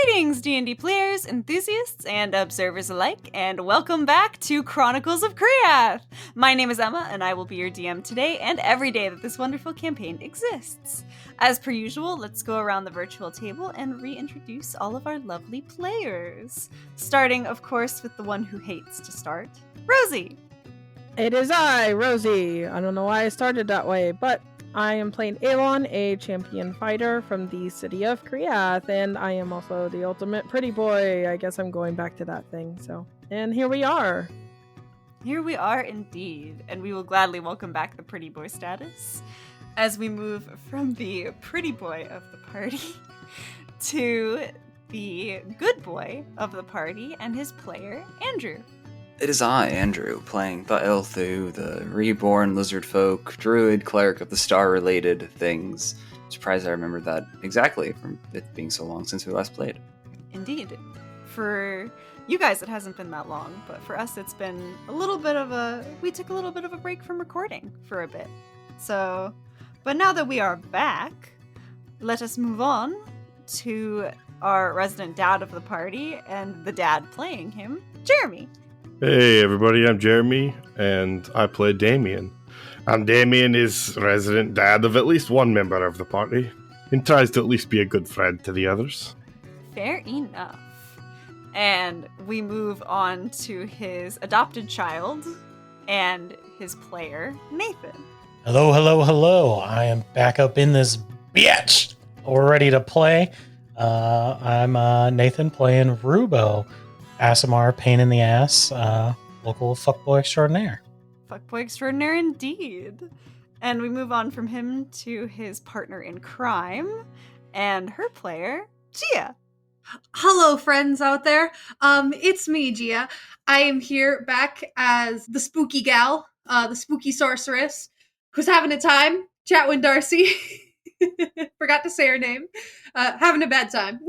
Greetings, D&D players, enthusiasts, and observers alike, and welcome back to Chronicles of Kriath! My name is Emma, and I will be your DM today and every day that this wonderful campaign exists. As per usual, let's go around the virtual table and reintroduce all of our lovely players. Starting, of course, with the one who hates to start, Rosie! It is I, Rosie. I don't know why I started that way, but I am playing Elon, a champion fighter from the city of Kriath, and I am also the ultimate pretty boy. I guess I'm going back to that thing, and here we are. Here we are indeed, and we will gladly welcome back the pretty boy status as we move from the pretty boy of the party to the good boy of the party and his player, Andrew. It is I, Andrew, playing the Elthu, the reborn lizard folk, druid, cleric of the star-related things. Surprised I remembered that exactly from it being so long since we last played. Indeed. For you guys, it hasn't been that long, but for us, it's been we took a little bit of a break from recording for a bit. So, but now that we are back, let us move on to our resident dad of the party and the dad playing him, Jeremy. Hey everybody, I'm Jeremy, and I play Damien. And Damien is resident dad of at least one member of the party, and tries to at least be a good friend to the others. Fair enough. And we move on to his adopted child and his player, Nathan. Hello, hello, hello. I am back up in this bitch. We're ready to play. I'm Nathan playing Rubo. ASMR, pain in the ass, local fuckboy extraordinaire. Fuckboy extraordinaire indeed. And we move on from him to his partner in crime and her player, Gia. Hello, friends out there. It's me, Gia. I am here back as the spooky gal, the spooky sorceress, who's having a time. Chatwin Darcy. Forgot to say her name. Having a bad time.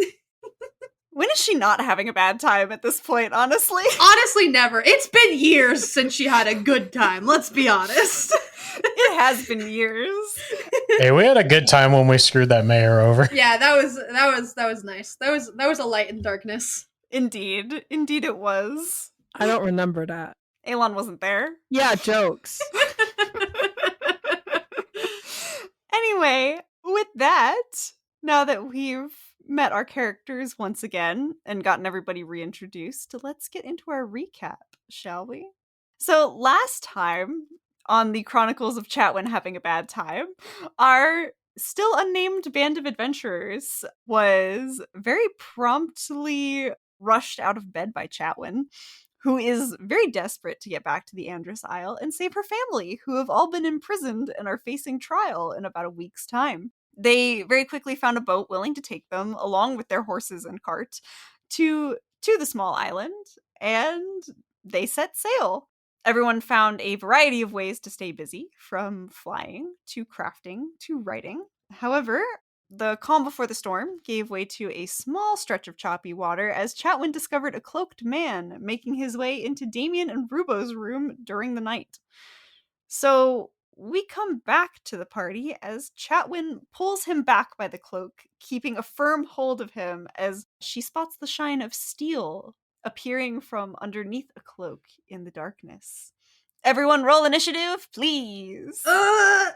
When is she not having a bad time at this point, honestly? Honestly, never. It's been years since she had a good time, let's be honest. It has been years. Hey, we had a good time when we screwed that mayor over. Yeah, that was nice. That was a light in darkness. Indeed it was. I don't remember that. Elon wasn't there. Yeah, jokes. Anyway, with that, now that we've met our characters once again and gotten everybody reintroduced, let's get into our recap, shall we? So last time on the Chronicles of Chatwin Having a Bad Time, our still unnamed band of adventurers was very promptly rushed out of bed by Chatwin, who is very desperate to get back to the Andrus Isle and save her family, who have all been imprisoned and are facing trial in about a week's time. They very quickly found a boat willing to take them, along with their horses and cart, to the small island, and they set sail. Everyone found a variety of ways to stay busy, from flying to crafting to writing. However, the calm before the storm gave way to a small stretch of choppy water as Chatwin discovered a cloaked man making his way into Damien and Rubo's room during the night. So we come back to the party as Chatwin pulls him back by the cloak, keeping a firm hold of him as she spots the shine of steel appearing from underneath a cloak in the darkness. Everyone roll initiative, please. I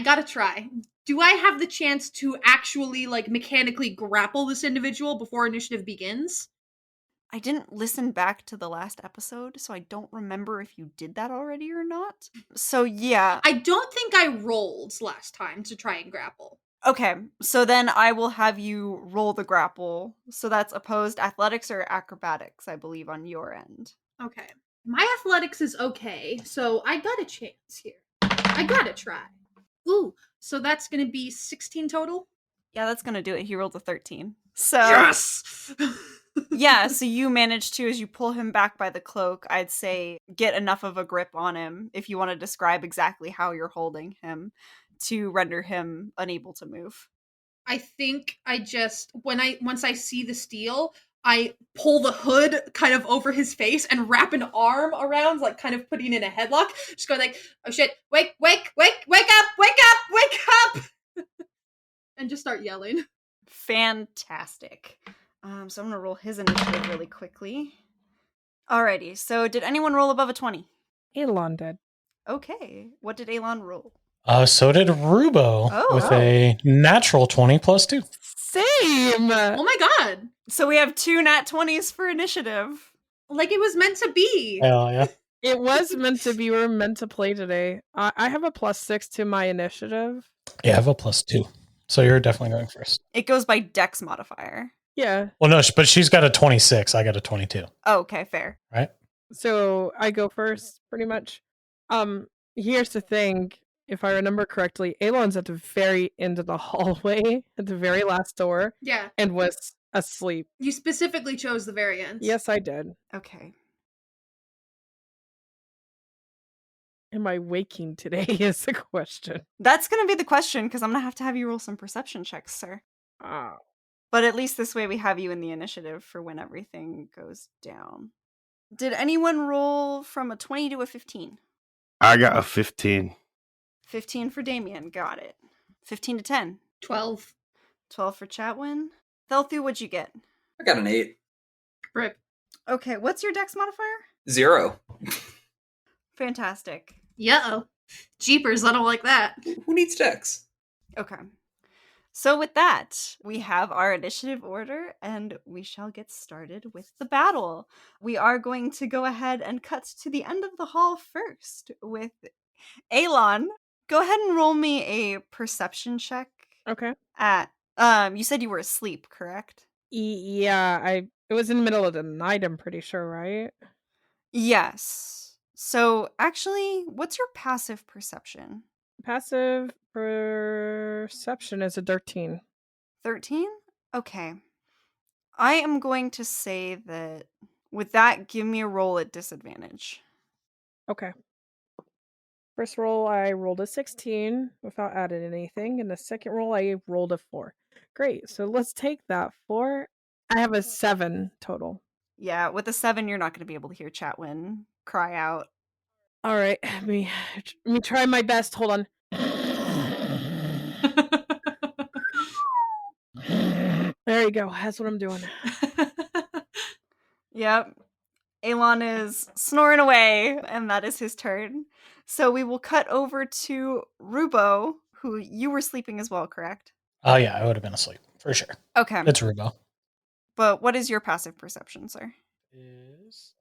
gotta try. Do I have the chance to actually, mechanically grapple this individual before initiative begins? I didn't listen back to the last episode, so I don't remember if you did that already or not. So yeah. I don't think I rolled last time to try and grapple. Okay, so then I will have you roll the grapple. So that's opposed athletics or acrobatics, I believe, on your end. Okay. My athletics is okay, so I got a chance here. I gotta try. Ooh, so that's gonna be 16 total? Yeah, that's gonna do it. He rolled a 13. So yes! Yeah, so you manage to, as you pull him back by the cloak, I'd say get enough of a grip on him, if you want to describe exactly how you're holding him, to render him unable to move. I think I just, once I see the steel, I pull the hood kind of over his face and wrap an arm around, kind of putting in a headlock. Just go oh shit, wake up! And just start yelling. Fantastic. So I'm going to roll his initiative really quickly. Alrighty, so did anyone roll above a 20? Elon did. Okay, what did Elon roll? So did Rubo with a natural 20 plus 2. Same. Oh my god. So we have 2 nat 20s for initiative. Like it was meant to be. Hell yeah. It was meant to be. We were meant to play today. I have a +6 to my initiative. Yeah, I have a plus 2. So you're definitely going first. It goes by Dex modifier. Yeah. Well, no, but she's got a 26. I got a 22. Oh, okay, fair. Right? So I go first, pretty much. Here's the thing. If I remember correctly, Elon's at the very end of the hallway, at the very last door, Yeah. and was asleep. You specifically chose the very end. Yes, I did. Okay. Am I waking today is the question. That's going to be the question, because I'm going to have you roll some perception checks, sir. Ah. But at least this way we have you in the initiative for when everything goes down. Did anyone roll from a 20 to a 15? I got a 15. 15 for Damien, got it. 15 to 10. 12. 12 for Chatwin. Thelthu, what'd you get? I got an 8. Rip. Okay, what's your dex modifier? 0. Fantastic. Yeah. Jeepers, I don't like that. Who needs Dex? Okay. So with that, we have our initiative order, and we shall get started with the battle. We are going to go ahead and cut to the end of the hall first with Elon. Go ahead and roll me a perception check Okay. at you said you were asleep, correct? Yeah, it was in the middle of the night, I'm pretty sure, right? Yes. So actually, what's your passive perception? Passive perception is a 13. 13? Okay. I am going to say that with that, give me a roll at disadvantage. Okay. First roll, I rolled a 16 without adding anything. And the second roll, I rolled a 4. Great. So let's take that 4. I have a 7 total. Yeah, with a 7, you're not going to be able to hear Chatwin cry out. All right. Let me try my best. Hold on. There you go. That's what I'm doing. Yep. Elon is snoring away, and that is his turn. So we will cut over to Rubo, who you were sleeping as well, correct? Oh, yeah, I would have been asleep for sure. Okay. It's Rubo. But what is your passive perception, sir? Is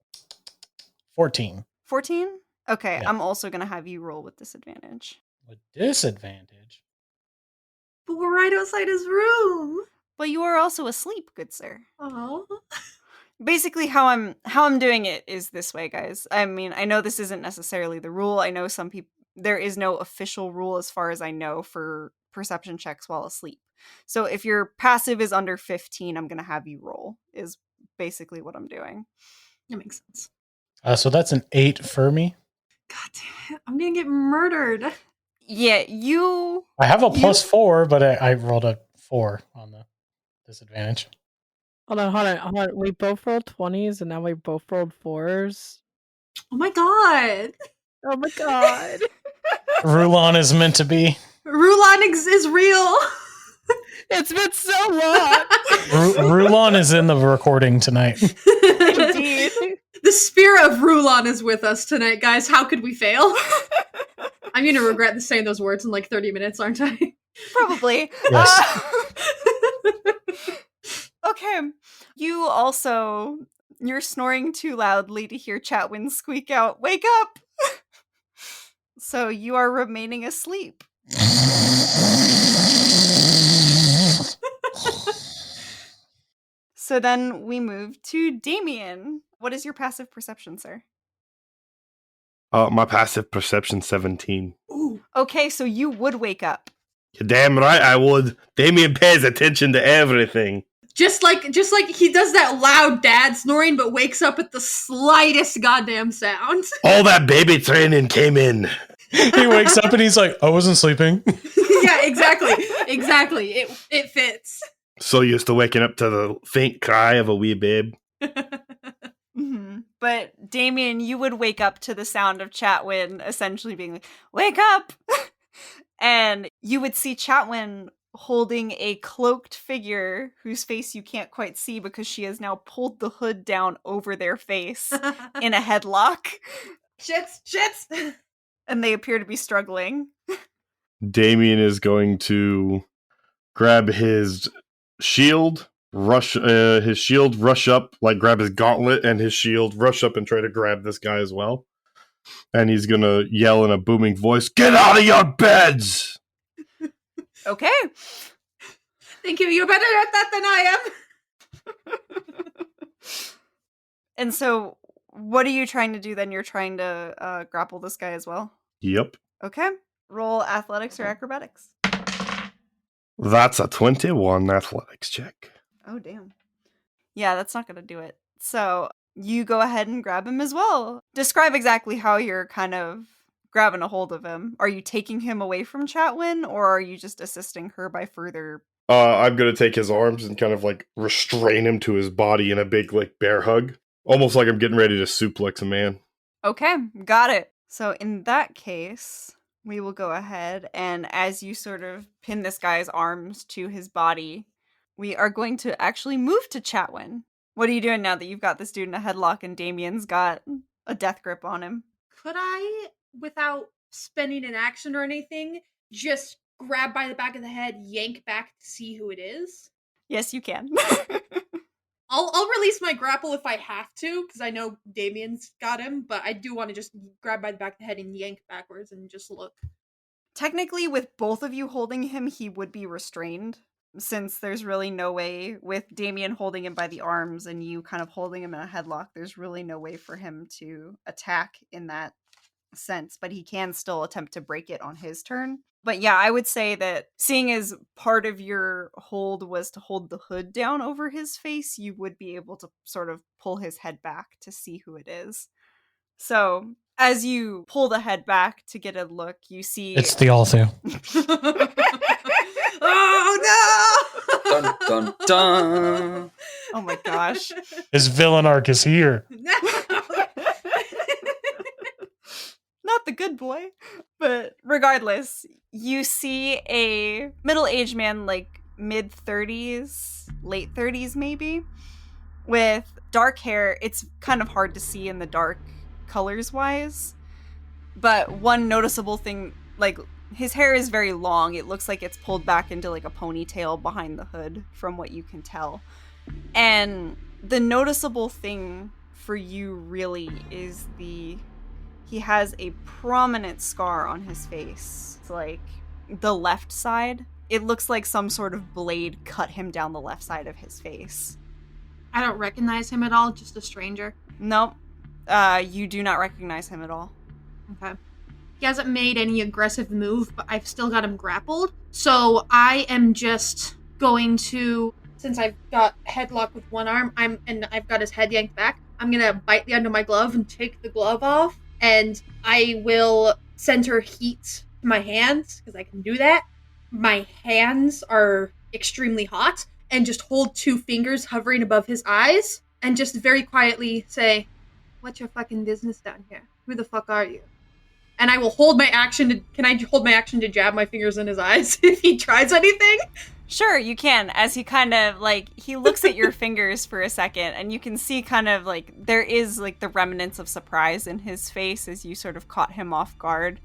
14. 14? Okay, Yeah. I'm also going to have you roll with disadvantage. With disadvantage. But we're right outside his room. But you are also asleep, good sir. Oh. Basically, how I'm doing it is this way, guys. I mean, I know this isn't necessarily the rule. I know some people, there is no official rule as far as I know for perception checks while asleep. So if your passive is under 15, I'm going to have you roll, is basically what I'm doing. That makes sense. So that's an 8 for me. God damn it. I'm gonna get murdered. Yeah, you... I have a plus 4, but I rolled a 4 on the disadvantage. Hold on. We both rolled 20s and now we both rolled 4s. Oh my god. Oh my god. Rulon is meant to be. Rulon is real. It's been so long. Rulon is in the recording tonight. Indeed. The spirit of Rulon is with us tonight, guys. How could we fail? I'm gonna regret saying those words in like 30 minutes, aren't I? Probably. Yes. Okay. You're snoring too loudly to hear Chatwin squeak out, "Wake up!" So you are remaining asleep. So then we move to Damien. What is your passive perception, sir? My passive perception 17. Ooh. Okay, so you would wake up. You're damn right I would. Damien pays attention to everything. Just like he does that loud dad snoring, but wakes up at the slightest goddamn sound. All that baby training came in. He wakes up and he's like, I wasn't sleeping. Yeah, exactly. It fits. So used to waking up to the faint cry of a wee babe. Mm-hmm. But Damien, you would wake up to the sound of Chatwin essentially being like, "Wake up!" And you would see Chatwin holding a cloaked figure whose face you can't quite see because she has now pulled the hood down over their face in a headlock. Shits! And they appear to be struggling. Damien is going to grab his shield, rush up, like grab his gauntlet and his shield, rush up and try to grab this guy as well. And he's gonna yell in a booming voice, "Get out of your beds!" Okay. Thank you. You're better at that than I am. And so, what are you trying to do then? You're trying to grapple this guy as well? Yep. Okay. Roll athletics or acrobatics. That's a 21 athletics check. Oh, damn. Yeah, that's not going to do it. So, you go ahead and grab him as well. Describe exactly how you're kind of grabbing a hold of him. Are you taking him away from Chatwin, or are you just assisting her by further... I'm gonna take his arms and kind of like restrain him to his body in a big like bear hug. Almost like I'm getting ready to suplex a man. Okay, got it. So in that case, we will go ahead and as you sort of pin this guy's arms to his body, we are going to actually move to Chatwin. What are you doing now that you've got this dude in a headlock and Damien's got a death grip on him? Could I, without spending an action or anything, just grab by the back of the head, yank back to see who it is? Yes, you can. I'll release my grapple if I have to, because I know Damien's got him, but I do want to just grab by the back of the head and yank backwards and just look. Technically, with both of you holding him, he would be restrained, since there's really no way, with Damien holding him by the arms and you kind of holding him in a headlock, there's really no way for him to attack in that sense, but he can still attempt to break it on his turn. But yeah, I would say that seeing as part of your hold was to hold the hood down over his face, you would be able to sort of pull his head back to see who it is. So as you pull the head back to get a look, you see... It's the Althu. Oh no! Dun dun dun. Oh my gosh. His villain arc is here. No! Not the good boy. But regardless, you see a middle-aged man, like mid-30s, late 30s maybe, with dark hair. It's kind of hard to see in the dark colors-wise. But one noticeable thing, like, his hair is very long. It looks like it's pulled back into like a ponytail behind the hood from what you can tell. And the noticeable thing for you really is he has a prominent scar on his face. It's like the left side. It looks like some sort of blade cut him down the left side of his face. I don't recognize him at all, just a stranger. Nope. You do not recognize him at all. Okay. He hasn't made any aggressive move, but I've still got him grappled. So I am just going to, since I've got headlock with one arm, I've got his head yanked back, I'm gonna bite the end of my glove and take the glove off, and I will center heat to my hands, because I can do that. My hands are extremely hot, and just hold two fingers hovering above his eyes, and just very quietly say, "What's your fucking business down here? Who the fuck are you?" And I will hold my action can I hold my action to jab my fingers in his eyes if he tries anything? Sure, you can, as he kind of, like, he looks at your fingers for a second, and you can see kind of, like, there is, like, the remnants of surprise in his face as you sort of caught him off guard.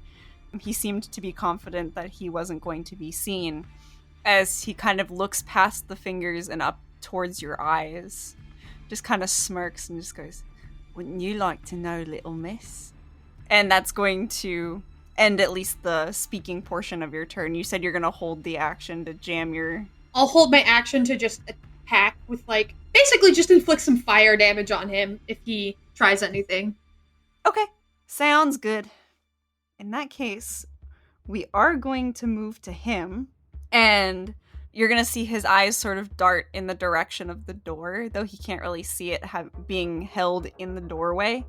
He seemed to be confident that he wasn't going to be seen, as he kind of looks past the fingers and up towards your eyes. Just kind of smirks and just goes, "Wouldn't you like to know, little miss?" And that's going to end at least the speaking portion of your turn. You said you're going to hold the action to jam your... I'll hold my action to just attack with, like, basically just inflict some fire damage on him if he tries anything. Okay, sounds good. In that case, we are going to move to him, and you're going to see his eyes sort of dart in the direction of the door, though he can't really see it being held in the doorway.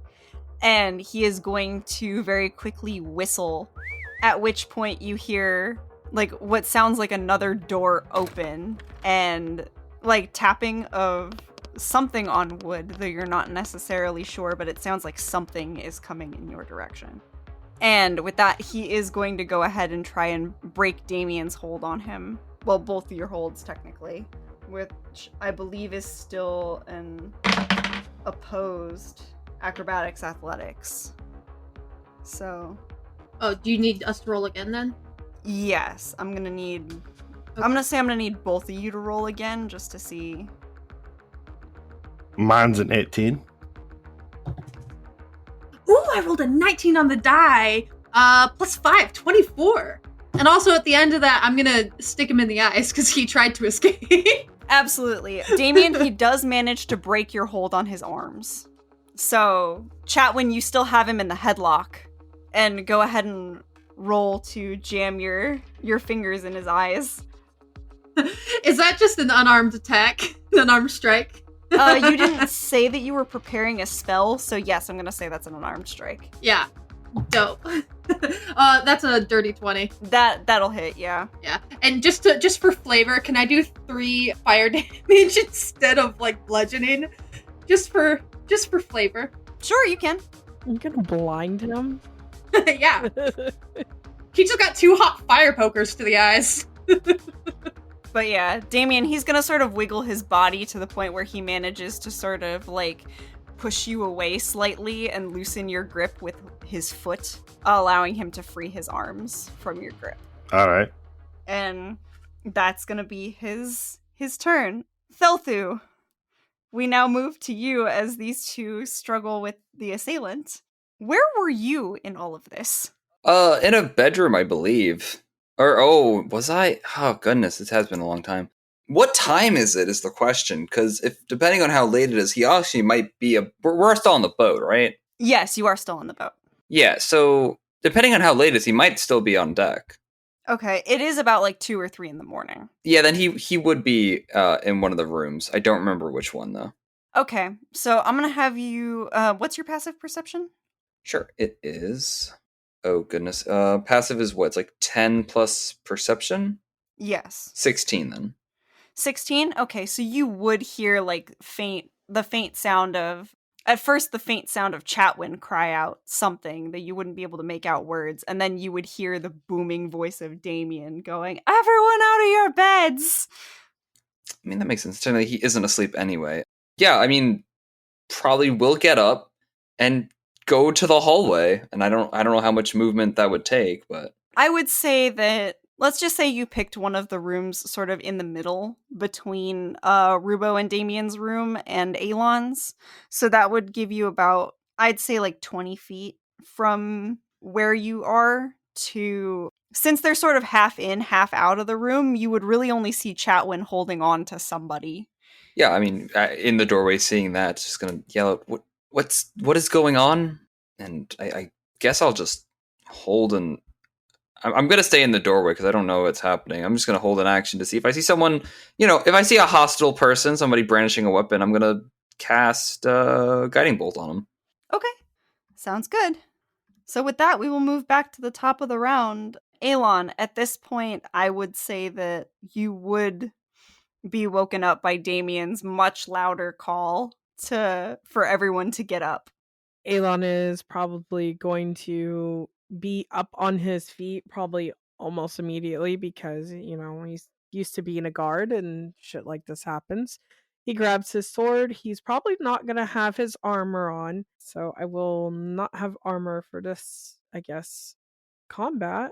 And he is going to very quickly whistle, at which point you hear, like, what sounds like another door open, and, like, tapping of something on wood, though you're not necessarily sure, but it sounds like something is coming in your direction. And with that, he is going to go ahead and try and break Damien's hold on him. Well, both of your holds, technically. Which I believe is still an opposed acrobatics athletics. So. Oh, do you need us to roll again then? Yes, I'm gonna need. Okay. I'm gonna need both of you to roll again just to see. Mine's an 18. Ooh, I rolled a 19 on the die. Plus 5, 24. And also at the end of that, I'm gonna stick him in the eyes because he tried to escape. Absolutely. Damien, he does manage to break your hold on his arms. So, Chatwin, you still have him in the headlock. And go ahead and roll to jam your fingers in his eyes. Is that just an unarmed attack? An unarmed strike? You didn't say that you were preparing a spell, so yes, I'm gonna say that's an unarmed strike. Yeah. Dope. That's a dirty 20. That'll hit, yeah. Yeah. And just for flavor, can I do 3 fire damage instead of like bludgeoning? Just for flavor. Sure, you can. You can blind him. Yeah. He just got 2 hot fire pokers to the eyes. But yeah, Damien, he's gonna sort of wiggle his body to the point where he manages to sort of like push you away slightly and loosen your grip with his foot, allowing him to free his arms from your grip. All right. And that's gonna be his turn. Thelthu, we now move to you as these two struggle with the assailant. Where were you in all of this? In a bedroom, I believe. Or, was I? Oh, goodness, it has been a long time. What time is it is the question, because if depending on how late it is, he actually might be we're still on the boat, right? Yes, you are still on the boat. Yeah, so depending on how late it is, he might still be on deck. Okay, it is about like 2 or 3 in the morning. Yeah, then he would be in one of the rooms. I don't remember which one, though. Okay, so I'm gonna have you, what's your passive perception? Sure, it is. Oh, goodness. Passive is what? It's like 10 plus perception? Yes. 16, then. 16? Okay, so you would hear like the faint sound of Chatwin cry out something that you wouldn't be able to make out words, and then you would hear the booming voice of Damien going, "Everyone out of your beds!" I mean, that makes sense. Technically, he isn't asleep anyway. Yeah, I mean, probably will get up and go to the hallway, and I don't know how much movement that would take, but I would say that, let's just say you picked one of the rooms sort of in the middle between Rubo and Damien's room and Alon's. So that would give you about, I'd say like 20 feet from where you are to, since they're sort of half in, half out of the room, you would really only see Chatwin holding on to somebody. yeah, I mean, in the doorway, seeing that, just gonna yell out, what is going on? And I guess I'll just hold and I'm gonna stay in the doorway because I don't know what's happening. I'm just gonna hold an action to see if I see someone, if I see a hostile person, somebody brandishing a weapon, I'm gonna cast guiding bolt on them. Okay, sounds good. So with that, we will move back to the top of the round. Alon, at this point, I would say that you would be woken up by Damien's much louder call for everyone to get up. Alon is probably going to be up on his feet probably almost immediately because, he's used to being a guard and shit like this happens. He grabs his sword. He's probably not going to have his armor on. So I will not have armor for this, I guess, combat.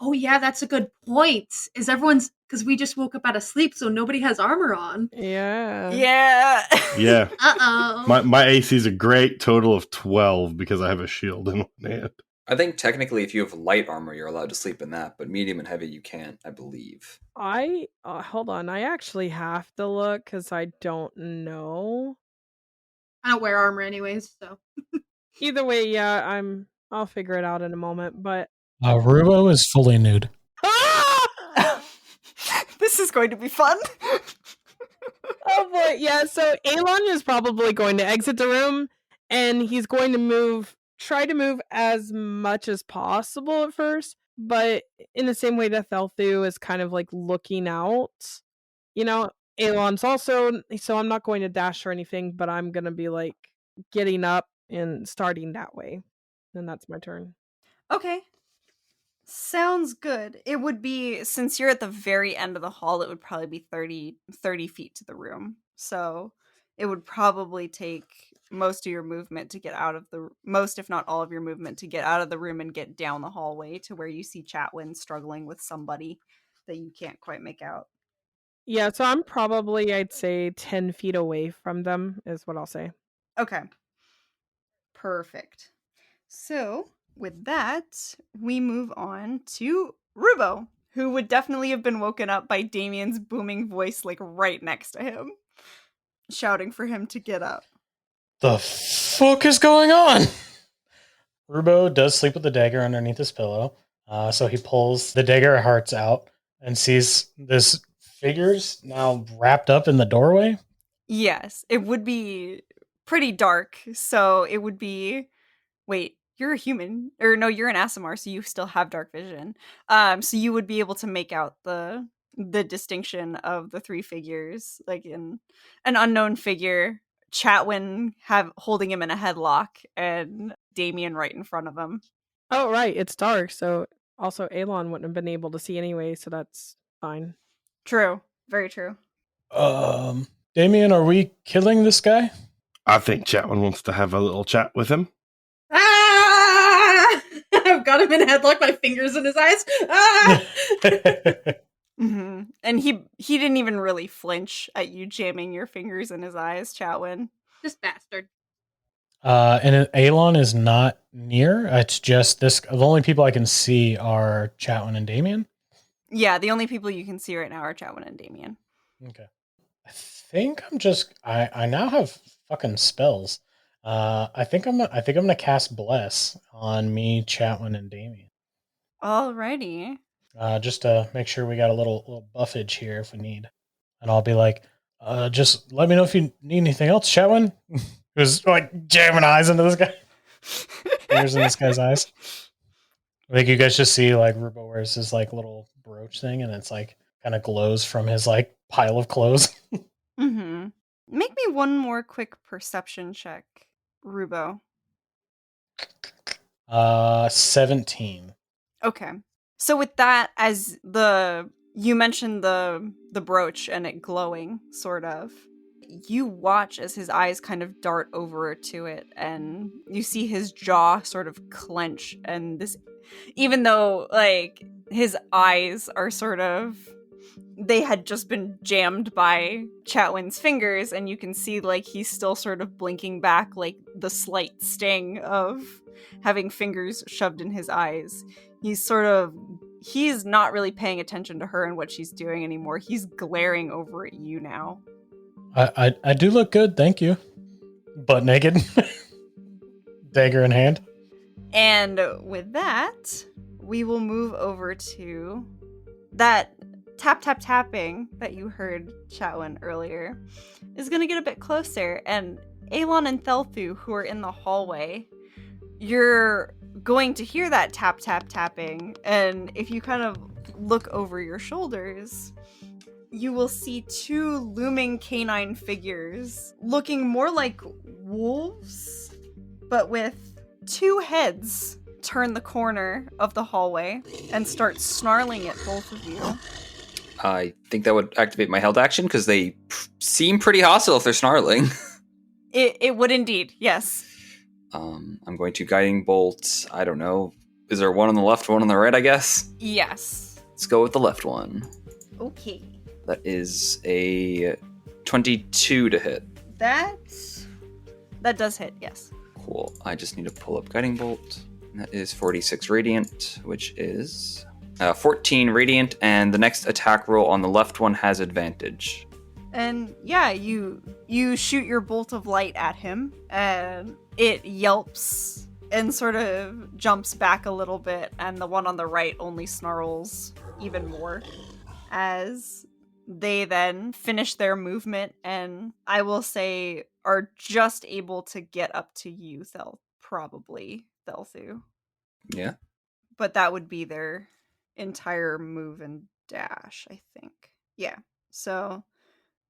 Oh yeah, that's a good point. Is everyone's, because we just woke up out of sleep, so nobody has armor on. Yeah. Yeah. Yeah. Uh-oh. My AC is a great total of 12 because I have a shield in one hand. I think technically, if you have light armor, you're allowed to sleep in that, but medium and heavy, you can't. I believe. Hold on. I actually have to look because I don't know. I don't wear armor anyways, so. Either way, yeah, I'll figure it out in a moment, but Rubo is fully nude. This is going to be fun. Oh boy, yeah, so Alon is probably going to exit the room and he's going to try to move as much as possible at first, but in the same way that Thelthu is kind of like looking out. Alon's also, so I'm not going to dash or anything, but I'm going to be like getting up and starting that way. And that's my turn. Okay. Sounds good. It would be, since you're at the very end of the hall, it would probably be 30 feet to the room. So it would probably take most of your movement to get out of the, most if not all of your movement to get out of the room and get down the hallway to where you see Chatwin struggling with somebody that you can't quite make out. Yeah, so I'm probably, I'd say, 10 feet away from them, is what I'll say. Okay. Perfect. So, with that, we move on to Rubo, who would definitely have been woken up by Damien's booming voice, like right next to him, shouting for him to get up. The fuck is going on? Rubo does sleep with the dagger underneath his pillow. So he pulls the dagger hearts out and sees this figures now wrapped up in the doorway. Yes, it would be pretty dark, so it would be. Wait, you're a human, or no, you're an Asimar, so you still have dark vision. So you would be able to make out the distinction of the three figures, like in an unknown figure, Chatwin have holding him in a headlock, and Damien right in front of him. Oh, right, it's dark, so also Alon wouldn't have been able to see anyway, so that's fine. True, very true. Damien, are we killing this guy? I think Chatwin wants to have a little chat with him. Ah! I've got him in a headlock, my fingers in his eyes. Ah! And he didn't even really flinch at you jamming your fingers in his eyes, Chatwin. This bastard. And Alon is not near. It's just this. The only people I can see are Chatwin and Damien. Yeah, the only people you can see right now are Chatwin and Damien. Okay. I think I'm just. I now have fucking spells. I think I'm gonna cast Bless on me, Chatwin, and Damien. Alrighty. Just to make sure we got a little buffage here if we need. And I'll be like, just let me know if you need anything else, Chatwin. Who's like jamming eyes into this guy. Fingers in this guy's eyes. I think you guys just see like Rubo wears his like little brooch thing, and it's like kind of glows from his like pile of clothes. Mm-hmm. Make me one more quick perception check, Rubo. 17. Okay. So with that, as you mentioned the brooch and it glowing, sort of. You watch as his eyes kind of dart over to it, and you see his jaw sort of clench, and this, even though like his eyes are sort of, they had just been jammed by Chatwin's fingers, and you can see like he's still sort of blinking back, like the slight sting of having fingers shoved in his eyes. He's not really paying attention to her and what she's doing anymore. He's glaring over at you now. I do look good, thank you. Butt naked, dagger in hand. And with that, we will move over to that tapping that you heard Chatwin earlier is going to get a bit closer. And Alon and Thelthu, who are in the hallway, you're going to hear that tapping. And if you kind of look over your shoulders, you will see two looming canine figures looking more like wolves, but with two heads turn the corner of the hallway and start snarling at both of you. I think that would activate my held action because they seem pretty hostile if they're snarling. It would indeed, yes. I'm going to guiding bolt. I don't know. Is there one on the left, one on the right, I guess? Yes. Let's go with the left one. Okay. That is a 22 to hit. That does hit, yes. Cool. I just need to pull up guiding bolt. That is 46 radiant, which is 14 radiant, and the next attack roll on the left one has advantage. And yeah, you shoot your bolt of light at him, and it yelps and sort of jumps back a little bit, and the one on the right only snarls even more as they then finish their movement, and I will say are just able to get up to you, probably Thelthu. Yeah. But that would be their entire move and dash, I think. Yeah. So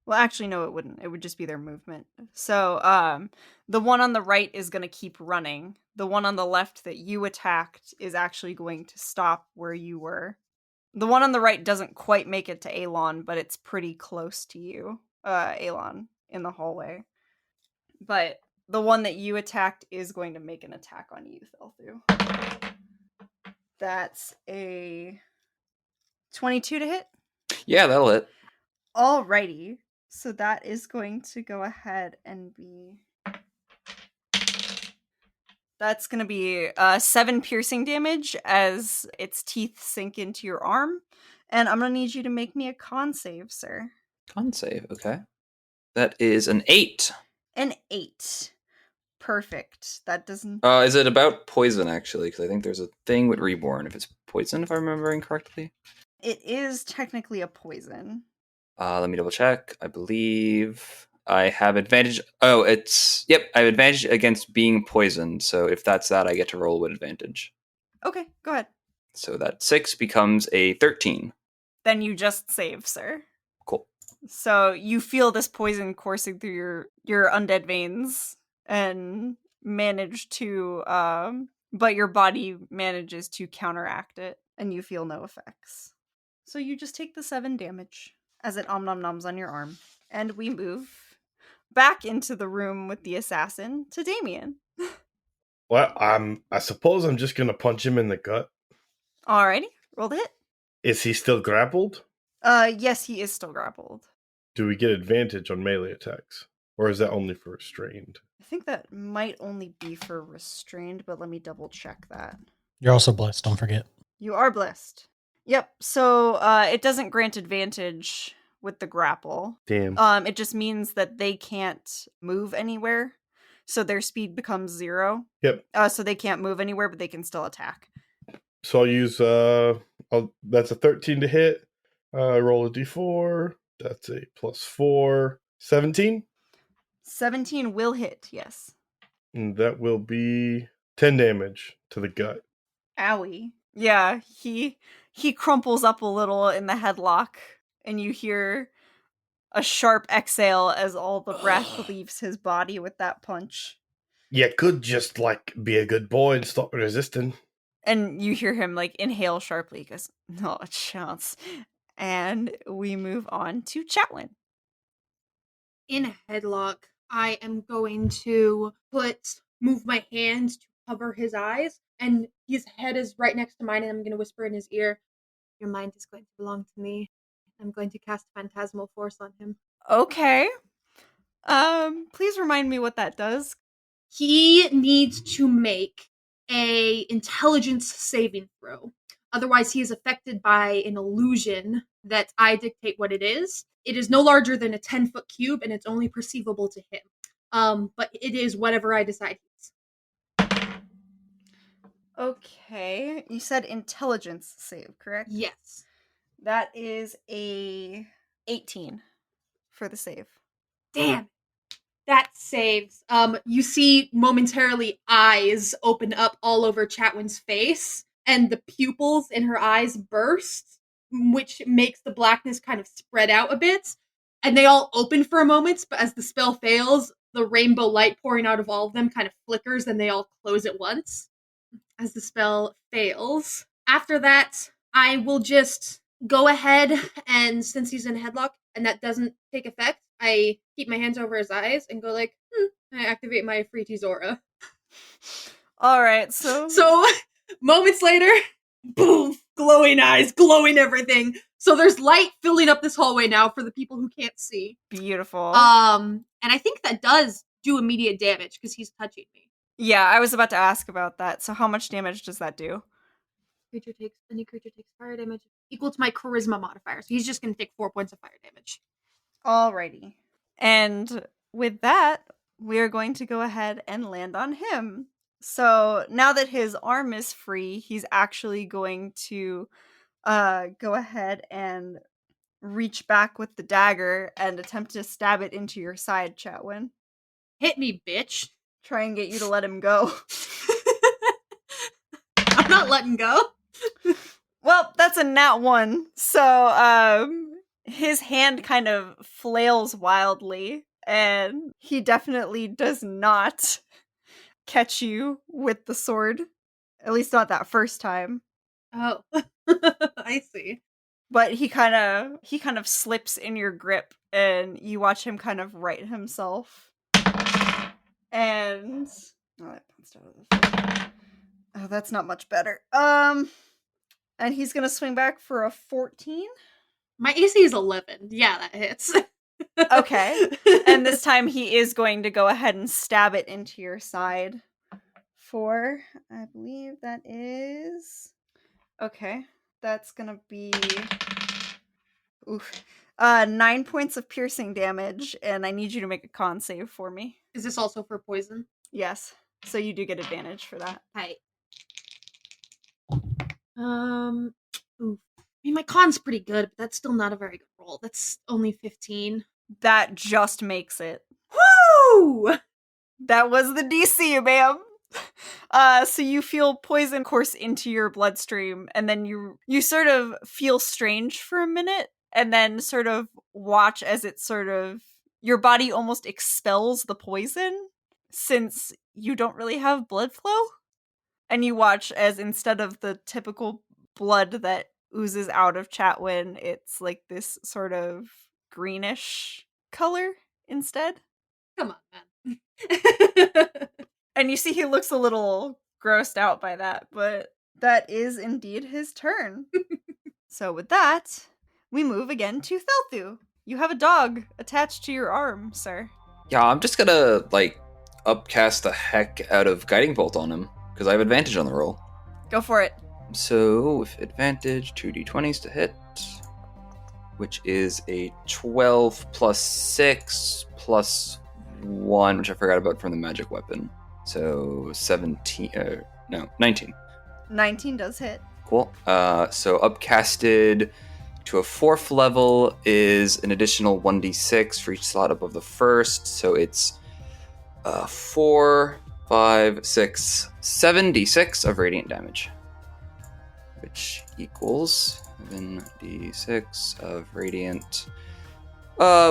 Well, actually, no, it wouldn't. It would just be their movement. So, the one on the right is going to keep running. The one on the left that you attacked is actually going to stop where you were. The one on the right doesn't quite make it to Alon, but it's pretty close to you, Alon, in the hallway. But the one that you attacked is going to make an attack on you, Thelthu. That's a 22 to hit. Yeah, that'll hit. Alrighty. So that is going to go ahead and be... That's going to be 7 piercing damage as its teeth sink into your arm. And I'm going to need you to make me a con save, sir. Con save, okay. That is an 8. An 8. Perfect. That doesn't... Is it about poison, actually? Because I think there's a thing with Reborn if it's poison, if I'm remembering correctly. It is technically a poison. Let me double check. I believe I have advantage. Oh, it's... Yep, I have advantage against being poisoned. So if that's that, I get to roll with advantage. Okay, go ahead. So that 6 becomes a 13. Then you just save, sir. Cool. So you feel this poison coursing through your undead veins and manage to... but your body manages to counteract it, and you feel no effects. So you just take the 7 damage as it om-nom-noms on your arm. And we move back into the room with the assassin to Damien. Well, I suppose I'm just gonna punch him in the gut. Alrighty, roll the hit. Is he still grappled? Yes, he is still grappled. Do we get advantage on melee attacks? Or is that only for restrained? I think that might only be for restrained, but let me double check that. You're also blessed, don't forget. You are blessed. Yep, so it doesn't grant advantage with the grapple. Damn. It just means that they can't move anywhere, so their speed becomes 0. Yep. So they can't move anywhere, but they can still attack. So I'll use that's a 13 to hit. Roll a d4. That's a +4. 17. 17 will hit, yes. And that will be 10 damage to the gut. Owie. Yeah, he crumples up a little in the headlock, and you hear a sharp exhale as all the breath leaves his body with that punch. You could just, be a good boy and stop resisting. And you hear him, inhale sharply. He goes, not a chance. And we move on to Chatwin. In a headlock, I am going to move my hands to cover his eyes, and his head is right next to mine, and I'm going to whisper in his ear, your mind is going to belong to me. I'm going to cast Phantasmal Force on him. Okay. Please remind me what that does. He needs to make a intelligence saving throw. Otherwise, he is affected by an illusion that I dictate what it is. It is no larger than a 10-foot cube, and it's only perceivable to him. But it is whatever I decide he is. Okay. You said intelligence save, correct? Yes. That is a 18 for the save. Damn. That saves. You see momentarily eyes open up all over Chatwin's face, and the pupils in her eyes burst, which makes the blackness kind of spread out a bit. And they all open for a moment, but as the spell fails, the rainbow light pouring out of all of them kind of flickers, and they all close at once as the spell fails. After that, I will just go ahead, and since he's in a headlock and that doesn't take effect, I keep my hands over his eyes and go I activate my Freety's aura. Alright, so Moments later, boom, glowing eyes, glowing everything. So there's light filling up this hallway now for the people who can't see. beautiful. And I think that does do immediate damage because he's touching me. Yeah, I was about to ask about that. So how much damage does that do? Any creature takes fire damage equal to my charisma modifier. So he's just going to take 4 points of fire damage. Alrighty. And with that, we're going to go ahead and land on him. So now that his arm is free, he's actually going to go ahead and reach back with the dagger and attempt to stab it into your side, Chatwin. Hit me, bitch. Try and get you to let him go. I'm not letting go. Well, that's a nat 1. So his hand kind of flails wildly, and he definitely does not catch you with the sword. At least not that first time. Oh, I see. But he kind of slips in your grip, and you watch him kind of right himself. And that bounced out of the field. Oh, that's not much better. And he's gonna swing back for a 14. My AC is 11. Yeah, that hits. Okay. And this time he is going to go ahead and stab it into your side for, I believe that is, okay, that's gonna be, oof, 9 points of piercing damage, and I need you to make a con save for me. Is this also for poison? Yes, so you do get advantage for that. Hi. Oof. I mean, my con's pretty good, but that's still not a very good roll. That's only 15. That just makes it. Woo! That was the DC, ma'am. So you feel poison course into your bloodstream, and then you sort of feel strange for a minute, and then sort of watch as it sort of, your body almost expels the poison, since you don't really have blood flow. And you watch as instead of the typical blood that oozes out of Chatwin, it's like this sort of greenish color instead. Come on, man. And you see he looks a little grossed out by that, but that is indeed his turn. So with that, we move again to Thelthu. You have a dog attached to your arm, sir. Yeah, I'm just gonna, upcast the heck out of Guiding Bolt on him, because I have advantage on the roll. Go for it. So, with advantage, 2d20s to hit, which is a 12 plus 6 plus 1, which I forgot about from the magic weapon. So, 19. 19 does hit. Cool. So, upcasted to a 4th level is an additional 1d6 for each slot above the first. So, it's 4, 5, 6, 7d6 of radiant damage, which equals 7d6 of radiant,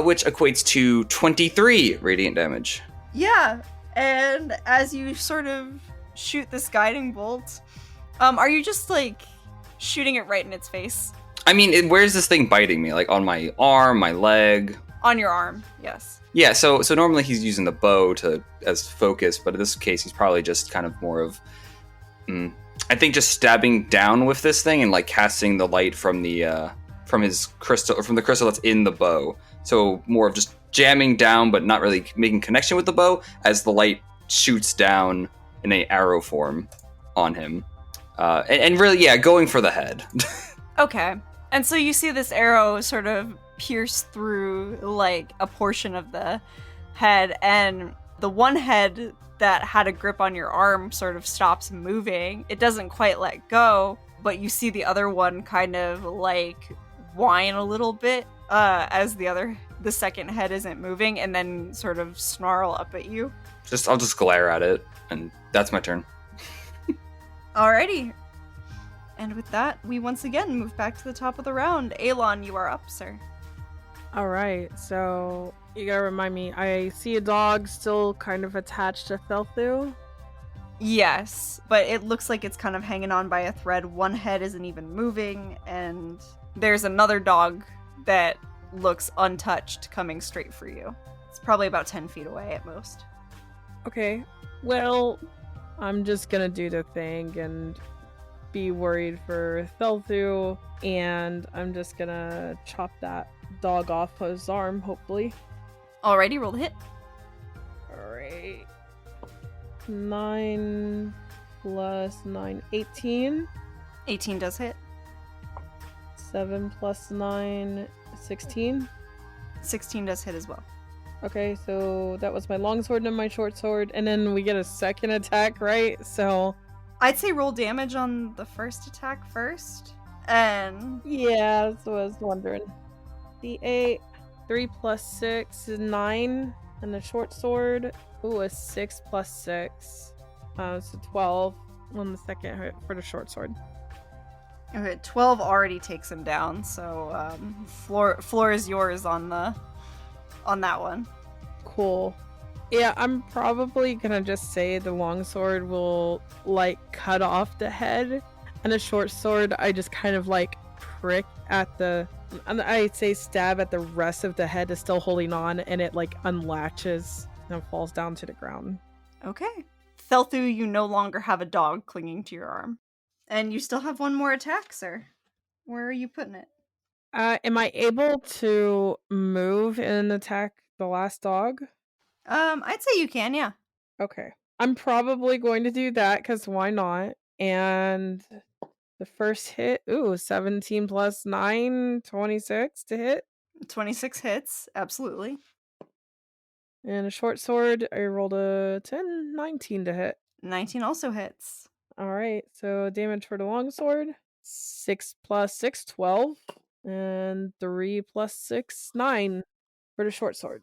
which equates to 23 radiant damage. Yeah, and as you sort of shoot this guiding bolt, are you just shooting it right in its face? I mean, where's this thing biting me? Like on my arm, my leg? On your arm, yes. Yeah, so normally he's using the bow as focus, but in this case he's probably just kind of more of, I think, just stabbing down with this thing and casting the light from the his crystal, or from the crystal that's in the bow. So more of just jamming down, but not really making connection with the bow as the light shoots down in a arrow form on him, and really, yeah, going for the head. Okay, and so you see this arrow sort of pierce through a portion of the head, and the one head that had a grip on your arm sort of stops moving. It doesn't quite let go, but you see the other one kind of whine a little bit as the second head isn't moving, and then sort of snarl up at you. I'll just glare at it, and that's my turn. Alrighty. And with that, we once again move back to the top of the round. Alon, you are up, sir. All right, so you gotta remind me, I see a dog still kind of attached to Thelthu. Yes, but it looks like it's kind of hanging on by a thread. One head isn't even moving, and there's another dog that looks untouched coming straight for you. It's probably about 10 feet away at most. Okay, well, I'm just gonna do the thing and be worried for Thelthu, and I'm just gonna chop that dog off his arm, hopefully. Alrighty, roll the hit. Alright. 9 plus 9, 18. 18 does hit. 7 plus 9, 16. 16 does hit as well. Okay, so that was my longsword and my short sword, and then we get a second attack, right? So I'd say roll damage on the first attack first, and yeah, that's what I was wondering. D8, 3 plus 6 is 9, and the short sword, a 6 plus 6. So 12 on the second hit for the short sword. Okay, 12 already takes him down, so floor is yours on that one. Cool. Yeah, I'm probably gonna just say the longsword will like cut off the head, and the short sword I just kind of like prick at the, and I'd say stab at the rest of the head is still holding on, and it like unlatches and falls down to the ground. Okay. Thelthu, you no longer have a dog clinging to your arm. And you still have one more attack, sir. Where are you putting it? Am I able to move and attack the last dog? I'd say you can, yeah. Okay. I'm probably going to do that because why not? And the first hit, 17 plus 9, 26 to hit. 26 hits, absolutely. And a short sword, I rolled a 10, 19 to hit. 19 also hits. Alright, so damage for the longsword 6 plus 6, 12. And 3 plus 6, 9 for the short sword.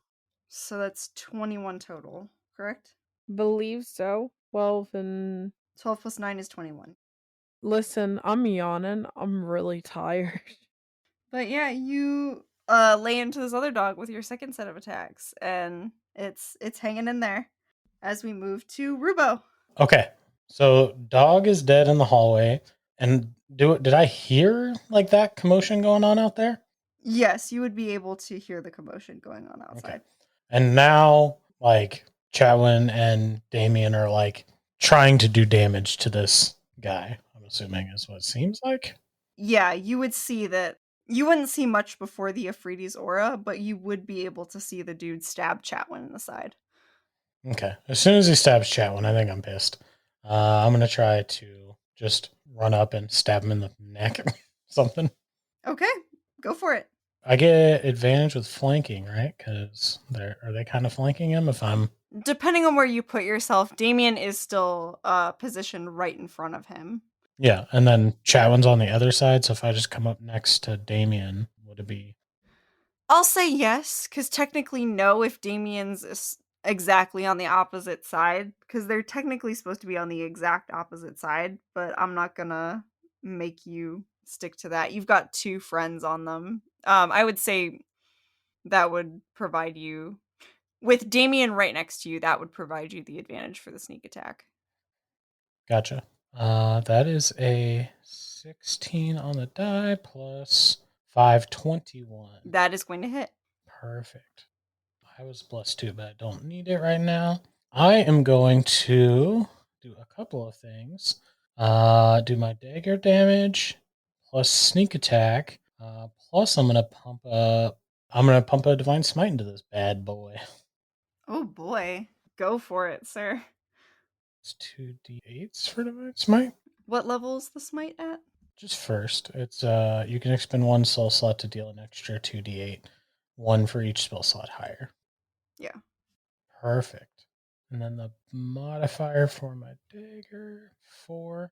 So that's 21 total, correct? Believe so. 12 and 12 plus 9 is 21. listen, I'm yawning. I'm really tired. But yeah, you lay into this other dog with your second set of attacks, and it's hanging in there as we move to Rubo. Okay. So dog is dead in the hallway. And did I hear like that commotion going on out there? Yes, you would be able to hear the commotion going on outside. Okay. And now like Chatwin and Damien are like trying to do damage to this guy, I'm assuming is what it seems like. Yeah, you would see that. You wouldn't see much before the Afridi's aura, but you would be able to see the dude stab Chatwin in the side. Okay. As soon as he stabs Chatwin, I think I'm pissed. I'm gonna try to just run up and stab him in the neck or something. Okay, go for it. I get advantage with flanking, right? Because are they kind of flanking him if I'm Depending on where you put yourself, Damien is still positioned right in front of him. yeah, and then Chatwin's on the other side, so if I just come up next to Damien, would it be I'll say yes, because technically no if Damien's exactly on the opposite side, because they're technically supposed to be on the exact opposite side, but I'm not gonna make you stick to that. You've got two friends on them. I would say that would provide you, with Damien right next to you, that would provide you the advantage for the sneak attack. gotcha? That is a 16 on the die plus 521. That is going to hit. Perfect. I was blessed too, but I don't need it right now. I am going to do a couple of things. Do my dagger damage plus sneak attack. Plus I'm gonna pump a divine smite into this bad boy. Oh boy. Go for it, sir. It's 2d8s for divine smite. What level is the smite at? Just first. It's you can expend one spell slot to deal an extra 2d8, one for each spell slot higher. Yeah. Perfect. And then the modifier for my dagger, 4.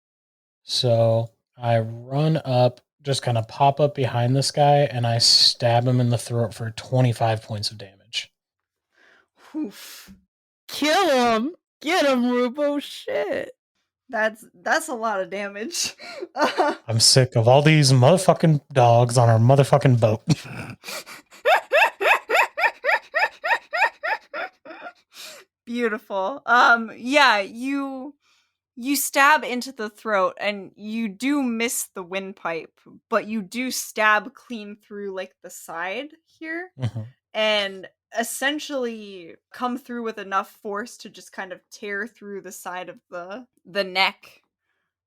So I run up, just kind of pop up behind this guy, and I stab him in the throat for 25 points of damage. Oof. Kill him! Get him, Rubo! Shit! That's a lot of damage. I'm sick of all these motherfucking dogs on our motherfucking boat. Beautiful. Yeah, you stab into the throat and you do miss the windpipe, but you do stab clean through like the side here. Mhm. And essentially come through with enough force to just kind of tear through the side of the neck.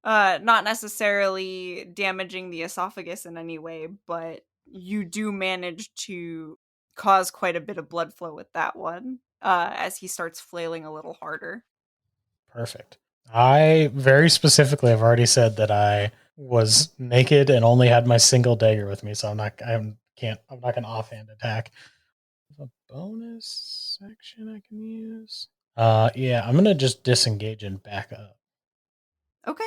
Not necessarily damaging the esophagus in any way, but you do manage to cause quite a bit of blood flow with that one, as he starts flailing a little harder. Perfect. I very specifically have already said that I was naked and only had my single dagger with me, so I'm not going to offhand attack. A bonus section I can use. Yeah, I'm gonna just disengage and back up. Okay.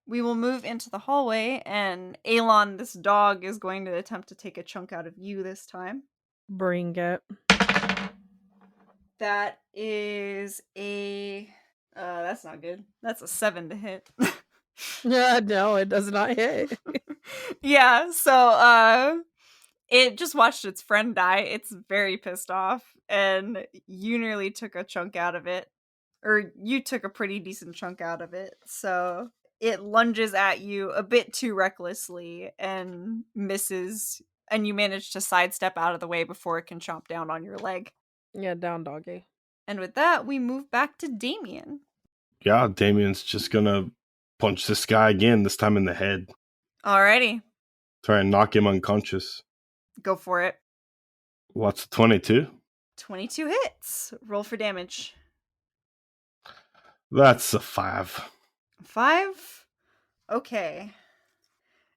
We will move into the hallway, and Alon, this dog, is going to attempt to take a chunk out of you this time. Bring it. That is a... that's not good. That's a 7 to hit. Yeah, no, it does not hit. Yeah, so it just watched its friend die. It's very pissed off, and you nearly took a chunk out of it. Or you took a pretty decent chunk out of it. So it lunges at you a bit too recklessly and misses, and you manage to sidestep out of the way before it can chomp down on your leg. Yeah, down doggy. And with that, we move back to Damien. Yeah, Damien's just gonna punch this guy again, this time in the head. Alrighty, Try and knock him unconscious. go for it. What's 22? 22 hits. Roll for damage. That's a 5. 5? Okay.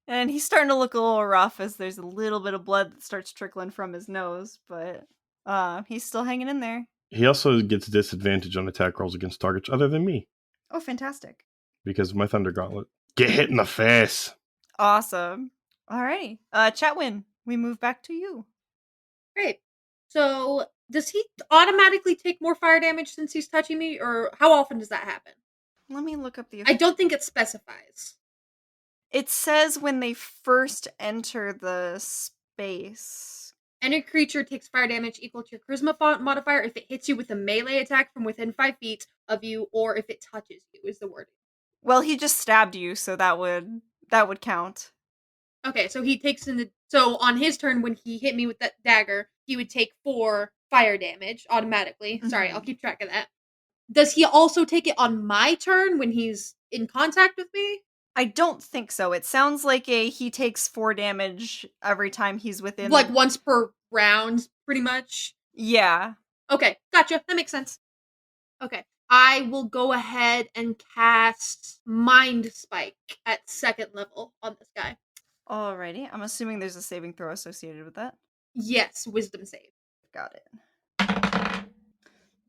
And he's starting to look a little rough as there's a little bit of blood that starts trickling from his nose, but he's still hanging in there. He also gets disadvantage on attack rolls against targets other than me Oh, fantastic. because of my Thunder Gauntlet. Get hit in the face. Awesome. Alrighty. Chatwin, we move back to you. Great. So, does he automatically take more fire damage since he's touching me, or how often does that happen? Let me look up the... I don't think it specifies. It says when they first enter the space. Any creature takes fire damage equal to your charisma modifier if it hits you with a melee attack from within 5 feet of you, or if it touches you, is the wording. Well, he just stabbed you, so that would count. Okay, so he takes so on his turn when he hit me with that dagger, he would take 4 fire damage automatically. Sorry, I'll keep track of that. Does he also take it on my turn when he's in contact with me? I don't think so. It sounds like he takes 4 damage every time he's within... Like once per round, pretty much? Yeah. Okay, gotcha. That makes sense. Okay. I will go ahead and cast Mind Spike at 2nd level on this guy. Alrighty. I'm assuming there's a saving throw associated with that. Yes, Wisdom save. Got it.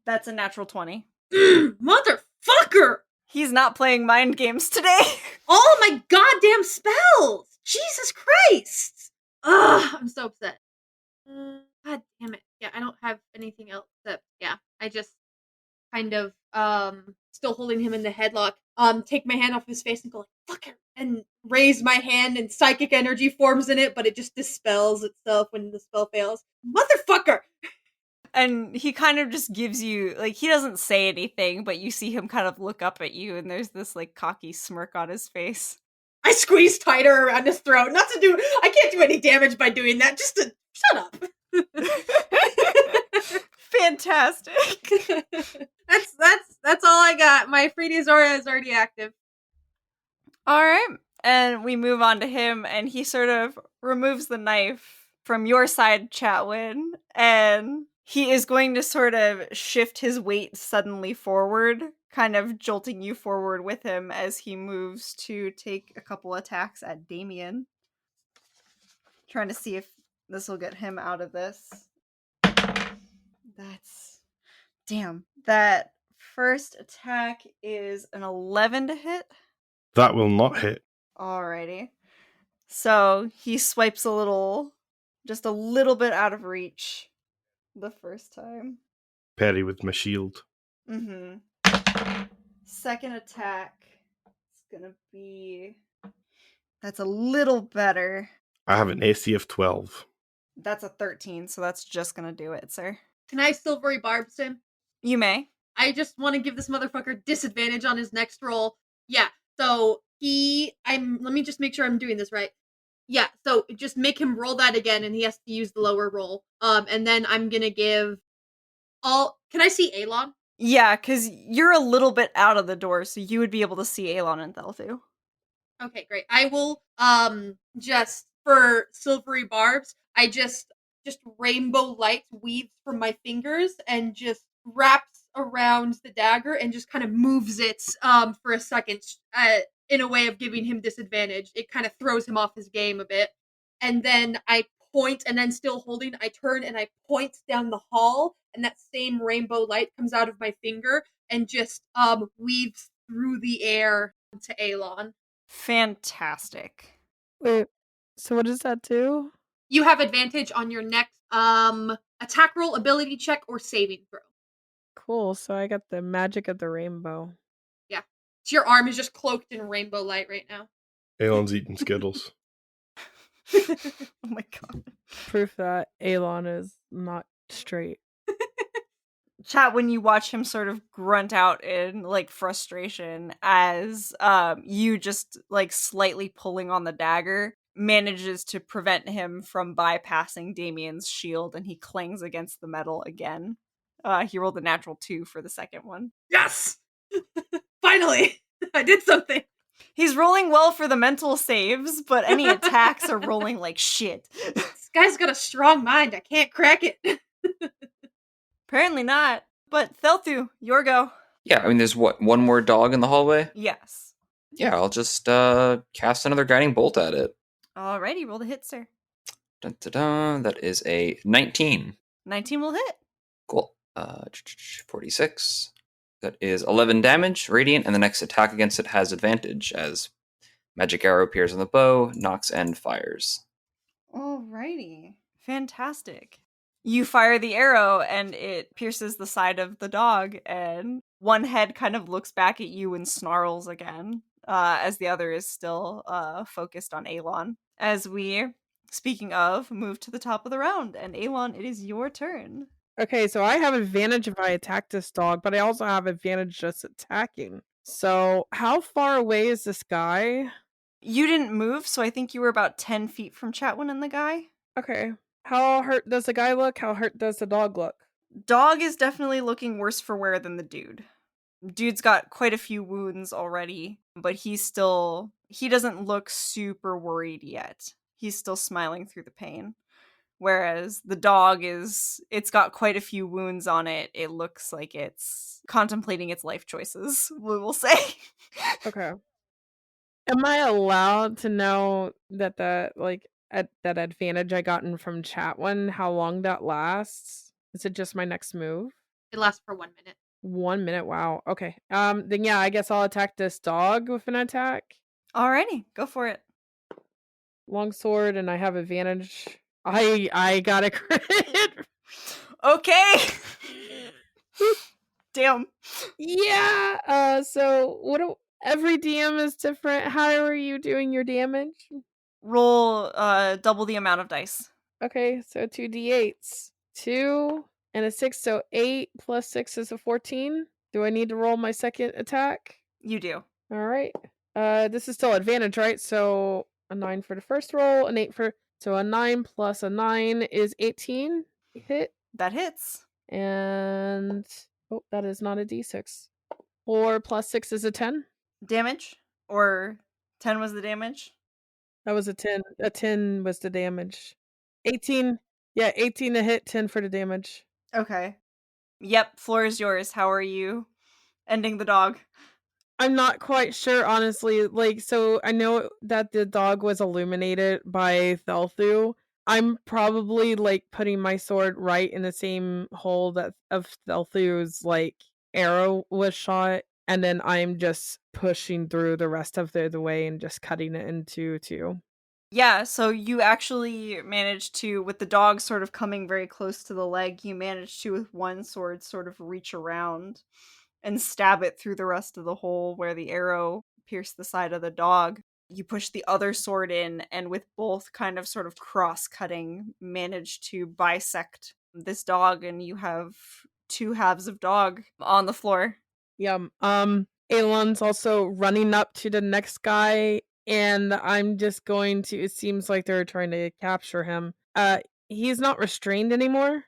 That's a natural 20. Motherfucker! He's not playing mind games today. All my goddamn spells! Jesus Christ! Ugh, I'm so upset. God damn it. Yeah, I don't have anything else except, yeah, I just kind of, still holding him in the headlock, take my hand off his face and go, like, fucker, and raise my hand and psychic energy forms in it, but it just dispels itself when the spell fails. Motherfucker! And he kind of just gives you, like, he doesn't say anything, but you see him kind of look up at you, and there's this, like, cocky smirk on his face. I squeeze tighter around his throat. I can't do any damage by doing that, just to shut up. Fantastic. That's all I got. My Freedia Zora is already active. All right. And we move on to him, and he sort of removes the knife from your side, Chatwin, and he is going to sort of shift his weight suddenly forward, kind of jolting you forward with him as he moves to take a couple attacks at Damien. Trying to see if this will get him out of this. Damn. That first attack is an 11 to hit. That will not hit. Alrighty. So he swipes just a little bit out of reach the first time. Parry with my shield. Mm-hmm. Second attack is gonna be... That's a little better. I have an AC of 12. That's a 13, so that's just gonna do it, sir. Can I silvery barbs him? You may. I just want to give this motherfucker disadvantage on his next roll. Yeah, so let me just make sure I'm doing this right. Yeah, so just make him roll that again, and he has to use the lower roll. And then I'm gonna give can I see Alon? Yeah, because you're a little bit out of the door, so you would be able to see Alon and Thelthu. Okay, great. I will, just, for silvery barbs, I just rainbow light weaves from my fingers and just wraps around the dagger and just kind of moves it, for a second, in a way of giving him disadvantage. It kind of throws him off his game a bit. And then I point, and then still holding, I turn and I point down the hall, and that same rainbow light comes out of my finger and just, weaves through the air to Alon. Fantastic. Wait, so what does that do? You have advantage on your next attack roll, ability check, or saving throw. Cool, so I got the magic of the rainbow. Yeah. So your arm is just cloaked in rainbow light right now. Aeon's eating Skittles. Oh my god. Proof that Elon is not straight. Chat, when you watch him sort of grunt out in like frustration as you just like slightly pulling on the dagger manages to prevent him from bypassing Damien's shield, and he clings against the metal again. He rolled a natural 2 for the second one. Yes! Finally! I did something! He's rolling well for the mental saves, but any attacks are rolling like shit. This guy's got a strong mind. I can't crack it. Apparently not. But Thelthu, your go. Yeah, I mean, there's what, one more dog in the hallway? Yes. Yeah, I'll just cast another guiding bolt at it. Alrighty, roll the hit, sir. Dun, dun, dun. That is a 19. 19 will hit. Cool. 46. That is 11 damage, radiant, and the next attack against it has advantage as magic arrow appears on the bow, knocks, and fires. Alrighty. Fantastic. You fire the arrow and it pierces the side of the dog, and one head kind of looks back at you and snarls again, as the other is still focused on Alon. As we, speaking of, move to the top of the round, and Alon, it is your turn. Okay, so I have advantage if I attack this dog, but I also have advantage just attacking. So how far away is this guy? You didn't move, so I think you were about 10 feet from Chatwin and the guy. Okay. How hurt does the guy look? How hurt does the dog look? Dog is definitely looking worse for wear than the dude. Dude's got quite a few wounds already, but he doesn't look super worried yet. He's still smiling through the pain. Whereas the dog it's got quite a few wounds on it. It looks like it's contemplating its life choices, we will say. Okay. Am I allowed to know that that advantage I gotten from Chatwin, how long that lasts? Is it just my next move? It lasts for 1 minute. 1 minute, wow. Okay. Then yeah, I guess I'll attack this dog with an attack. Alrighty, go for it. Longsword, and I have advantage. I got a crit. Okay. Damn. Yeah. So every DM is different. How are you doing your damage? Roll double the amount of dice. Okay, so 2d8s. 2 and a 6, so 8 plus 6 is a 14. Do I need to roll my second attack? You do. All right. This is still advantage, right? So a 9 for the first roll, an 8 for... So a 9 plus a 9 is 18. Hit. That hits. And... Oh, that is not a d6. 4 plus 6 is a 10. Damage? Or 10 was the damage? That was a 10. A 10 was the damage. 18. Yeah, 18 to hit, 10 for the damage. Okay. Yep, floor is yours. How are you ending the dog? I'm not quite sure, honestly. Like, so I know that the dog was illuminated by Thelthu. I'm probably like putting my sword right in the same hole that of Thelthu's like arrow was shot, and then I'm just pushing through the rest of the way and just cutting it into two. Yeah, so you actually managed to, with the dog sort of coming very close to the leg, you managed to, with one sword, sort of reach around and stab it through the rest of the hole where the arrow pierced the side of the dog. You push the other sword in, and with both kind of sort of cross-cutting, managed to bisect this dog, and you have two halves of dog on the floor. Yeah. Alon's also running up to the next guy, and I'm just going to... It seems like they're trying to capture him. He's not restrained anymore?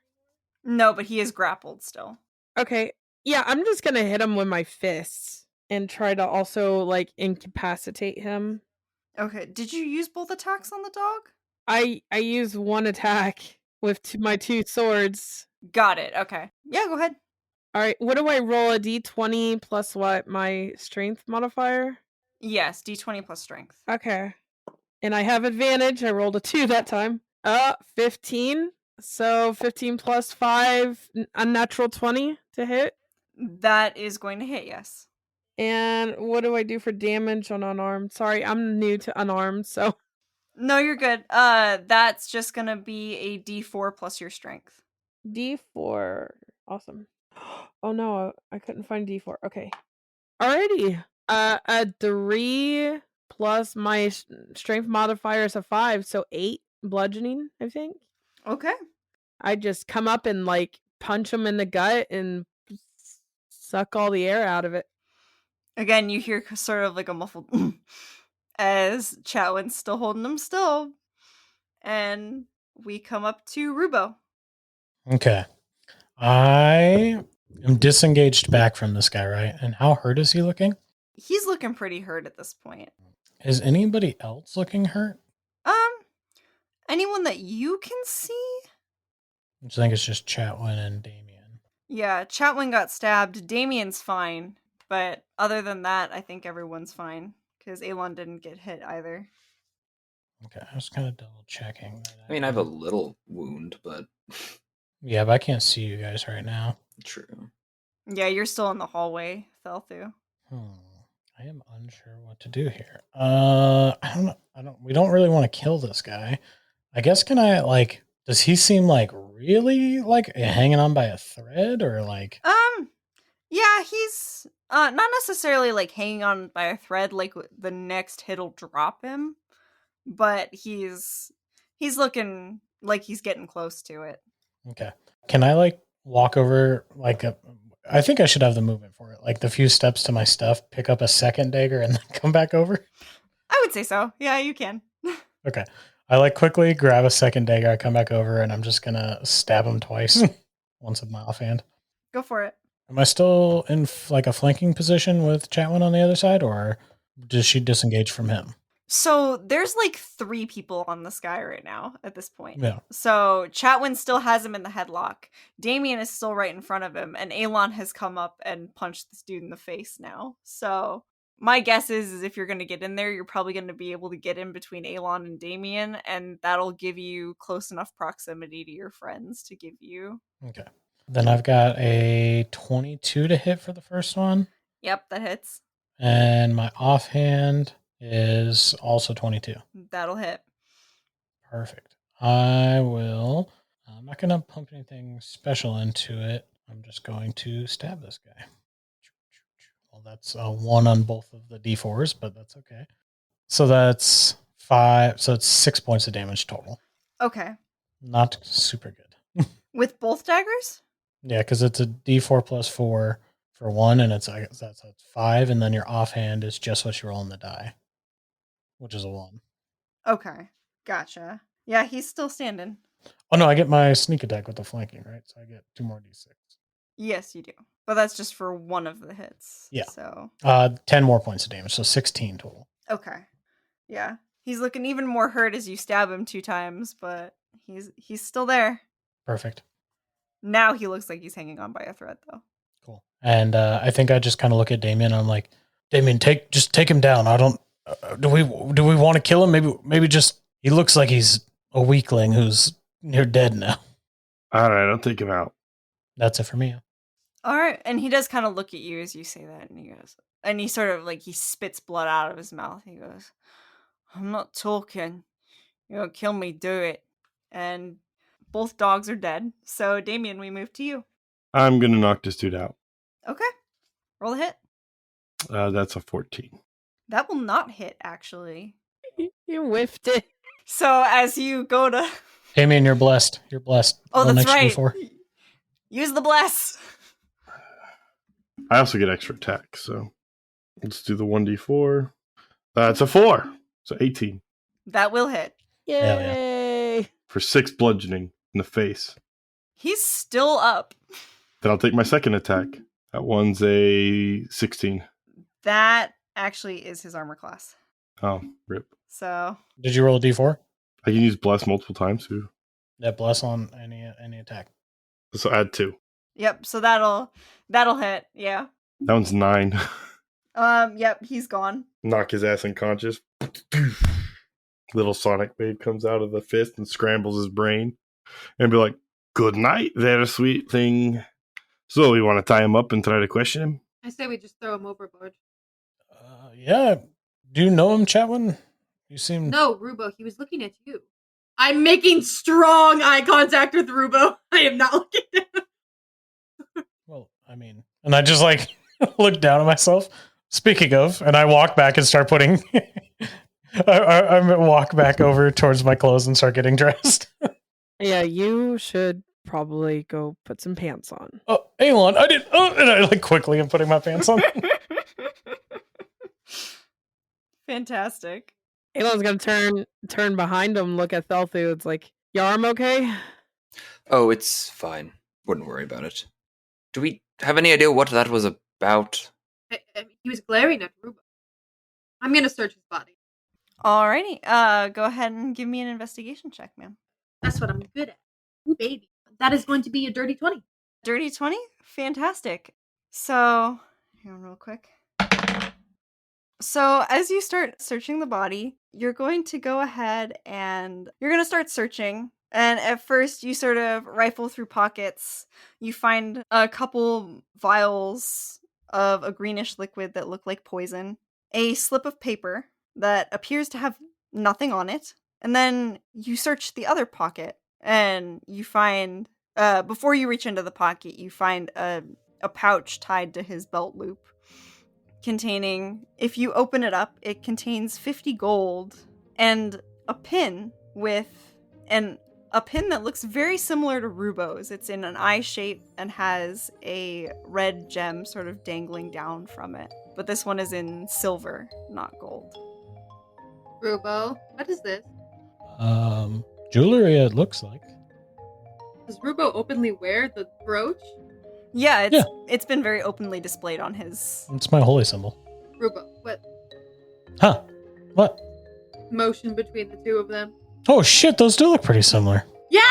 No, but he is grappled still. Okay. Yeah, I'm just gonna hit him with my fists and try to also, like, incapacitate him. Okay, did you use both attacks on the dog? I use one attack with my two swords. Got it, okay. Yeah, go ahead. Alright, what do I roll? A d20 plus what? My strength modifier? Yes, d20 plus strength. Okay. And I have advantage. I rolled a 2 that time. 15. So 15 plus 5, unnatural 20 to hit. That is going to hit, yes. And what do I do for damage on unarmed? Sorry, I'm new to unarmed, so... No, you're good. That's just gonna be a d4 plus your strength. D4. Awesome. Oh no, I couldn't find D4. Okay. Alrighty. A 3 plus my strength modifier is a 5, so 8 bludgeoning, I think. Okay. I just come up and like punch him in the gut and suck all the air out of it. Again, you hear sort of like a muffled as Chatwin's still holding him still. And we come up to Rubo. Okay. I am disengaged back from this guy, right? And how hurt is he looking? He's looking pretty hurt at this point. Is anybody else looking hurt? Anyone that you can see? I think it's just Chatwin and Damien. Yeah, Chatwin got stabbed. Damien's fine. But other than that, I think everyone's fine. Because Elon didn't get hit either. Okay, I was kind of double checking. I mean, I have a little wound, but Yeah, but I can't see you guys right now. true. Yeah, you're still in the hallway, Thelthu. I am unsure what to do here. I don't know. We don't really want to kill this guy. I guess does he seem like really like hanging on by a thread or like Yeah, he's not necessarily like hanging on by a thread like the next hit'll drop him, but he's looking like he's getting close to it. okay. Can I like walk over I think I should have the movement for it. Like the few steps to my stuff, pick up a second dagger and then come back over? I would say so. Yeah, you can. Okay. I like quickly grab a second dagger, I come back over and I'm just gonna stab him twice. Once with my offhand. Go for it. Am I still in like a flanking position with Chatwin on the other side, or does she disengage from him? So there's like 3 people on this guy right now at this point. Yeah. So Chatwin still has him in the headlock. Damien is still right in front of him, and Elon has come up and punched this dude in the face now. So my guess is if you're going to get in there, you're probably going to be able to get in between Elon and Damien, and that'll give you close enough proximity to your friends to give you. Okay. Then I've got a 22 to hit for the first one. Yep, that hits. And my offhand is also 22. That'll hit. Perfect. I'm not going to pump anything special into it. I'm just going to stab this guy. Well, that's a 1 on both of the D4s, but that's okay. So that's 5. So it's 6 points of damage total. Okay. Not super good. With both daggers? Yeah, because it's a D4 plus 4 for 1, and I guess that's 5, and then your offhand is just what you roll on the die, which is a 1. Okay. Gotcha. Yeah, he's still standing. Oh, no, I get my sneak attack with the flanking, right? So I get 2 more D6. Yes, you do. But that's just for one of the hits. Yeah. So 10 more points of damage, so 16 total. okay. Yeah. He's looking even more hurt as you stab him 2 times, but he's still there. Perfect. Now he looks like he's hanging on by a thread, though. Cool. And I think I just kind of look at Damien. And I'm like, Damien, just take him down. I don't. Do we want to kill him? Maybe just. He looks like he's a weakling who's near dead now. All right, I'll take him out. That's it for me. All right, and he does kind of look at you as you say that, and he goes, and he sort of like he spits blood out of his mouth. He goes, "I'm not talking. You're gonna kill me. Do it." And both dogs are dead. So Damien, we move to you. I'm gonna knock this dude out. Okay, roll a hit. That's a 14. That will not hit, actually. You whiffed it. So as you go to, Damien, you're blessed. You're blessed. oh, Roll that's an right. extra D4. Use the bless. I also get extra attack, so let's do the 1d4. It's a 4, so 18 That will hit. Yay! for 6 bludgeoning in the face. He's still up. Then I'll take my second attack. That one's a 16. That actually is his armor class. Oh, rip. So Did you roll a D4? I can use bless multiple times too. That bless on any attack. So add 2. yep. So that'll hit. Yeah. That one's 9. Yep. He's gone. Knock his ass unconscious. Little sonic wave comes out of the fist and scrambles his brain. And be like, good night there, sweet thing. So we want to tie him up and try to question him? I say we just throw him overboard. Yeah. Do you know him, Chatwin? You seem No, Rubo, he was looking at you. I'm making strong eye contact with Rubo. I am not looking at him. Well, I mean, and I just like look down at myself. Speaking of, and I walk back and start putting. I walk back over towards my clothes and start getting dressed. Yeah, you should probably go put some pants on. Oh, Elon, I did. Oh, and I quickly am putting my pants on. Fantastic. Elon's gonna turn behind him, look at Thelthu. It's like, your arm okay? Oh, it's fine. Wouldn't worry about it. Do we have any idea what that was about? He was glaring at Ruba. I'm gonna search his body. Alrighty. Go ahead and give me an investigation check, ma'am. That's what I'm good at. Ooh, baby. That is going to be a dirty 20. Dirty 20? Fantastic. So, hang on real quick. So, as you start searching the body, you're going to go ahead and you're going to start searching. And at first, you sort of rifle through pockets. You find a couple vials of a greenish liquid that look like poison, a slip of paper that appears to have nothing on it. And then you search the other pocket and you find, before you reach into the pocket, you find a pouch tied to his belt loop containing, if you open it up, it contains 50 gold and a pin a pin that looks very similar to Rubo's. It's in an eye shape and has a red gem sort of dangling down from it. But this one is in silver, not gold. Rubo, what is this? Jewelry, it looks like. Does Rubo openly wear the brooch? Yeah, it's been very openly displayed on his... It's my holy symbol. Rubo, what? Huh. What? Motion between the two of them. Oh shit, those do look pretty similar. Yeah!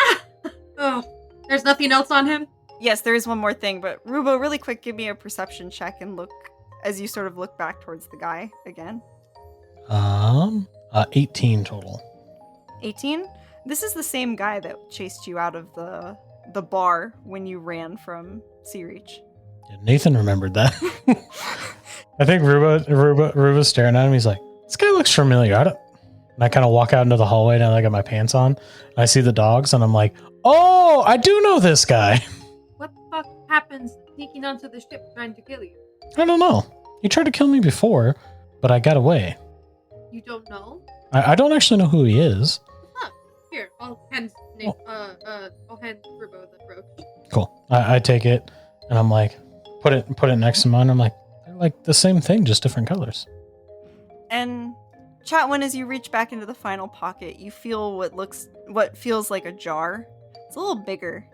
Oh, there's nothing else on him? Yes, there is one more thing, but Rubo, really quick, give me a perception check and look as you sort of look back towards the guy again. 18 total. 18? This is the same guy that chased you out of the bar when you ran from Sea Reach. Yeah, Nathan remembered that. I think Ruba's staring at him. He's like, this guy looks familiar. And I kind of walk out into the hallway and I got my pants on. I see the dogs and I'm like, oh, I do know this guy. What the fuck happens sneaking onto the ship trying to kill you? I don't know. He tried to kill me before, but I got away. You don't know? I don't actually know who he is. Huh. Here, I'll hand Rubo the brooch. Cool. I take it and I'm like, put it next to mine. I'm like, they're like the same thing, just different colors. And Chatwin, as you reach back into the final pocket, you feel what feels like a jar. It's a little bigger.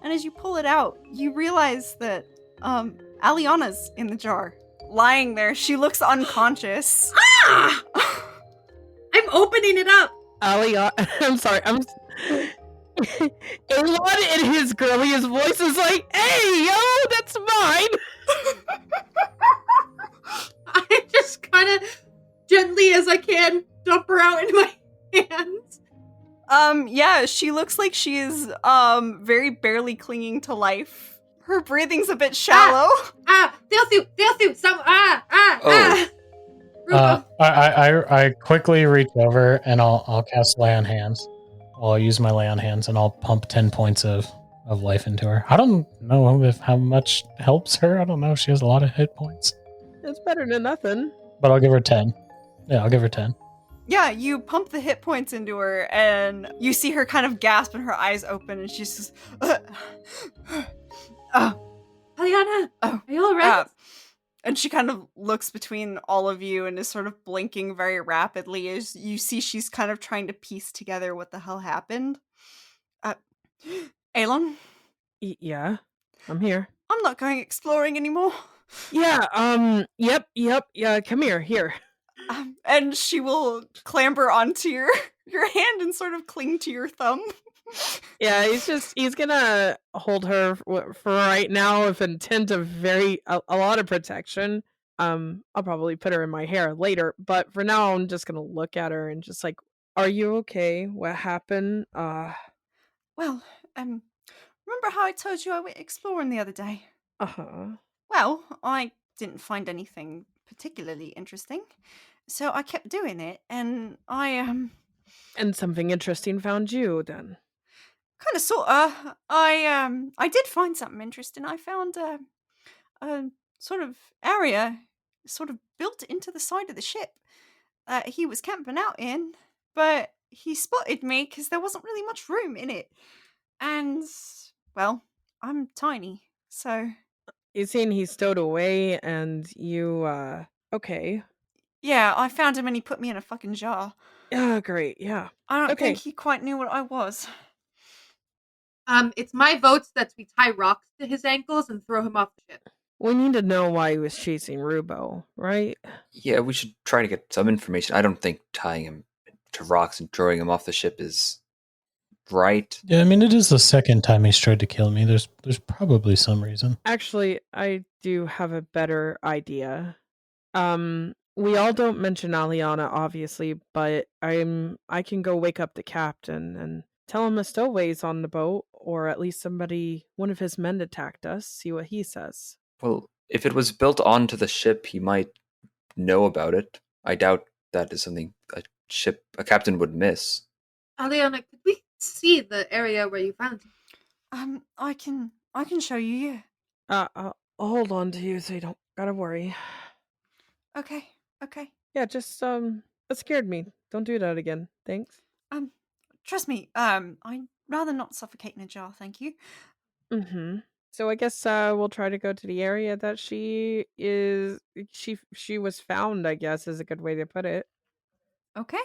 And as you pull it out, you realize that Aliana's in the jar. Lying there. She looks unconscious. Ah! I'm opening it up. I'm sorry. Elon in his girliest voice is like, hey, yo, that's mine. I just kind of gently as I can dump her out in my hands. Yeah, she looks like she's very barely clinging to life. Her breathing's a bit shallow. Delthu, Rubo. I quickly reach over and I'll cast Lay on Hands. I'll use my Lay on Hands and I'll pump 10 points of life into her. I don't know how much helps her. I don't know if she has a lot of hit points. It's better than nothing. But I'll give her 10. Yeah, I'll give her 10. Yeah, you pump the hit points into her and you see her kind of gasp and her eyes open and she's just... Aliana, Oh. are you alright? And she kind of looks between all of you and is sort of blinking very rapidly as you see she's kind of trying to piece together what the hell happened. Elon? Yeah, I'm here. I'm not going exploring anymore. Yeah, yep, yeah, come here. And she will clamber onto your hand and sort of cling to your thumb. Yeah, he's gonna hold her for right now with intent of a lot of protection. I'll probably put her in my hair later, but for now I'm just gonna look at her and just like, are you okay? What happened? Well, remember how I told you I went exploring the other day? Uh-huh. Well, I didn't find anything particularly interesting, so I kept doing it, and And something interesting found you then. kind of sorta. I did find something interesting. I found a sort of area sort of built into the side of the ship that he was camping out in, but he spotted me because there wasn't really much room in it. And, well, I'm tiny, so You seen he stowed away and you, okay. yeah, I found him and he put me in a fucking jar. Yeah, great, yeah. I don't Okay. think he quite knew what I was. It's my vote that we tie rocks to his ankles and throw him off the ship. We need to know why he was chasing Rubo, right? Yeah, we should try to get some information. I don't think tying him to rocks and throwing him off the ship is right. Yeah, I mean, it is the second time he's tried to kill me. There's probably some reason. Actually, I do have a better idea. We all don't mention Aliana, obviously, but I can go wake up the captain and tell him a stowaway's on the boat, or at least one of his men attacked us, see what he says. Well, if it was built onto the ship, he might know about it. I doubt that is something a captain would miss. Aliana, could we see the area where you found him? I can show you, I'll hold on to you so you don't gotta worry. yeah. Okay. Yeah, just, that scared me. Don't do that again. Thanks. Trust me, I'd rather not suffocate in a jar, thank you. Mm-hmm. So I guess, we'll try to go to the area that she was found, I guess, is a good way to put it. Okay.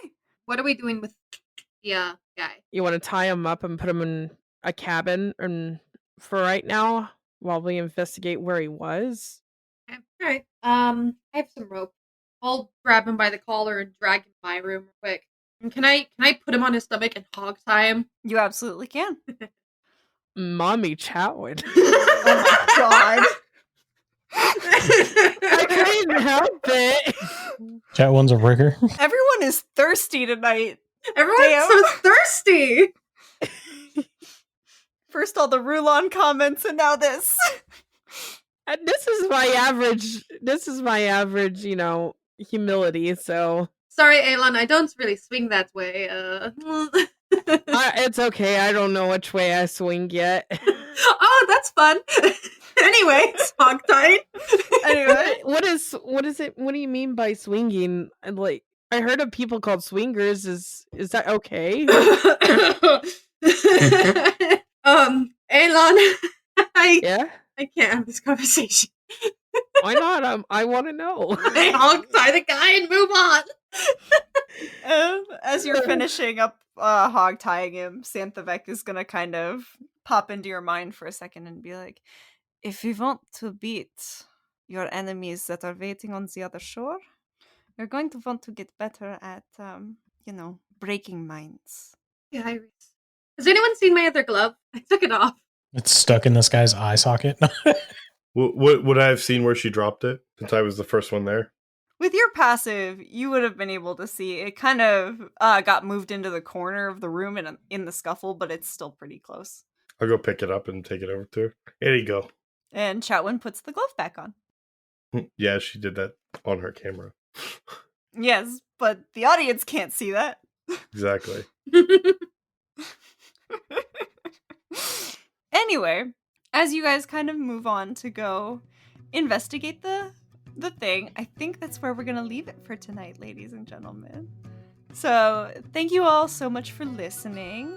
What are we doing with the guy? You want to tie him up and put him in a cabin and for right now while we investigate where he was? Okay. All right. I have some rope. I'll grab him by the collar and drag him to my room real quick. And can I put him on his stomach and hog tie him? You absolutely can. Mommy Chatwin. Oh my god. I couldn't help it. Chatwin's a rigger. Everyone is thirsty tonight. Everyone's Damn. so thirsty. First all the Rulon comments and now this. And this is my average, humility, so Sorry, Aelon, I don't really swing that way. it's okay. I don't know which way I swing yet. Oh, that's fun. Anyway, it's hogtied. Anyway. What do you mean by swinging? And like, I heard of people called swingers. Is that okay? Aelon, Yeah? I can't have this conversation. Why not? I want to know. I hog-tie the guy and move on. As you're finishing up hog tying him, Santhavek is gonna kind of pop into your mind for a second and be like, if you want to beat your enemies that are waiting on the other shore, you're going to want to get better at, breaking minds. Yeah, Iris. Has anyone seen my other glove? I took it off. It's stuck in this guy's eye socket. Would I have seen where she dropped it since I was the first one there? With your passive, you would have been able to see it kind of got moved into the corner of the room in the scuffle, but it's still pretty close. I'll go pick it up and take it over to her. Here you go. And Chatwin puts the glove back on. Yeah, she did that on her camera. Yes, but the audience can't see that. Exactly. Anyway, as you guys kind of move on to go investigate the thing, I think that's where we're going to leave it for tonight, ladies and gentlemen. So, thank you all so much for listening.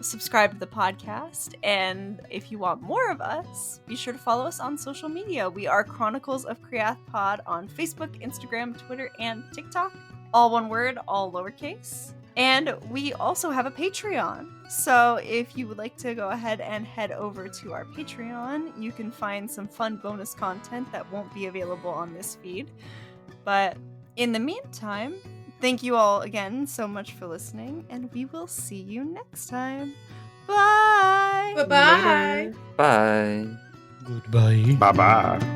Subscribe to the podcast, and if you want more of us, be sure to follow us on social media. We are Chronicles of Kriath Pod on Facebook, Instagram, Twitter, and TikTok. All one word, all lowercase. And we also have a Patreon. So if you would like to go ahead and head over to our Patreon, you can find some fun bonus content that won't be available on this feed. But in the meantime, thank you all again so much for listening, and we will see you next time. Bye! Bye-bye. Bye. Goodbye. Bye bye.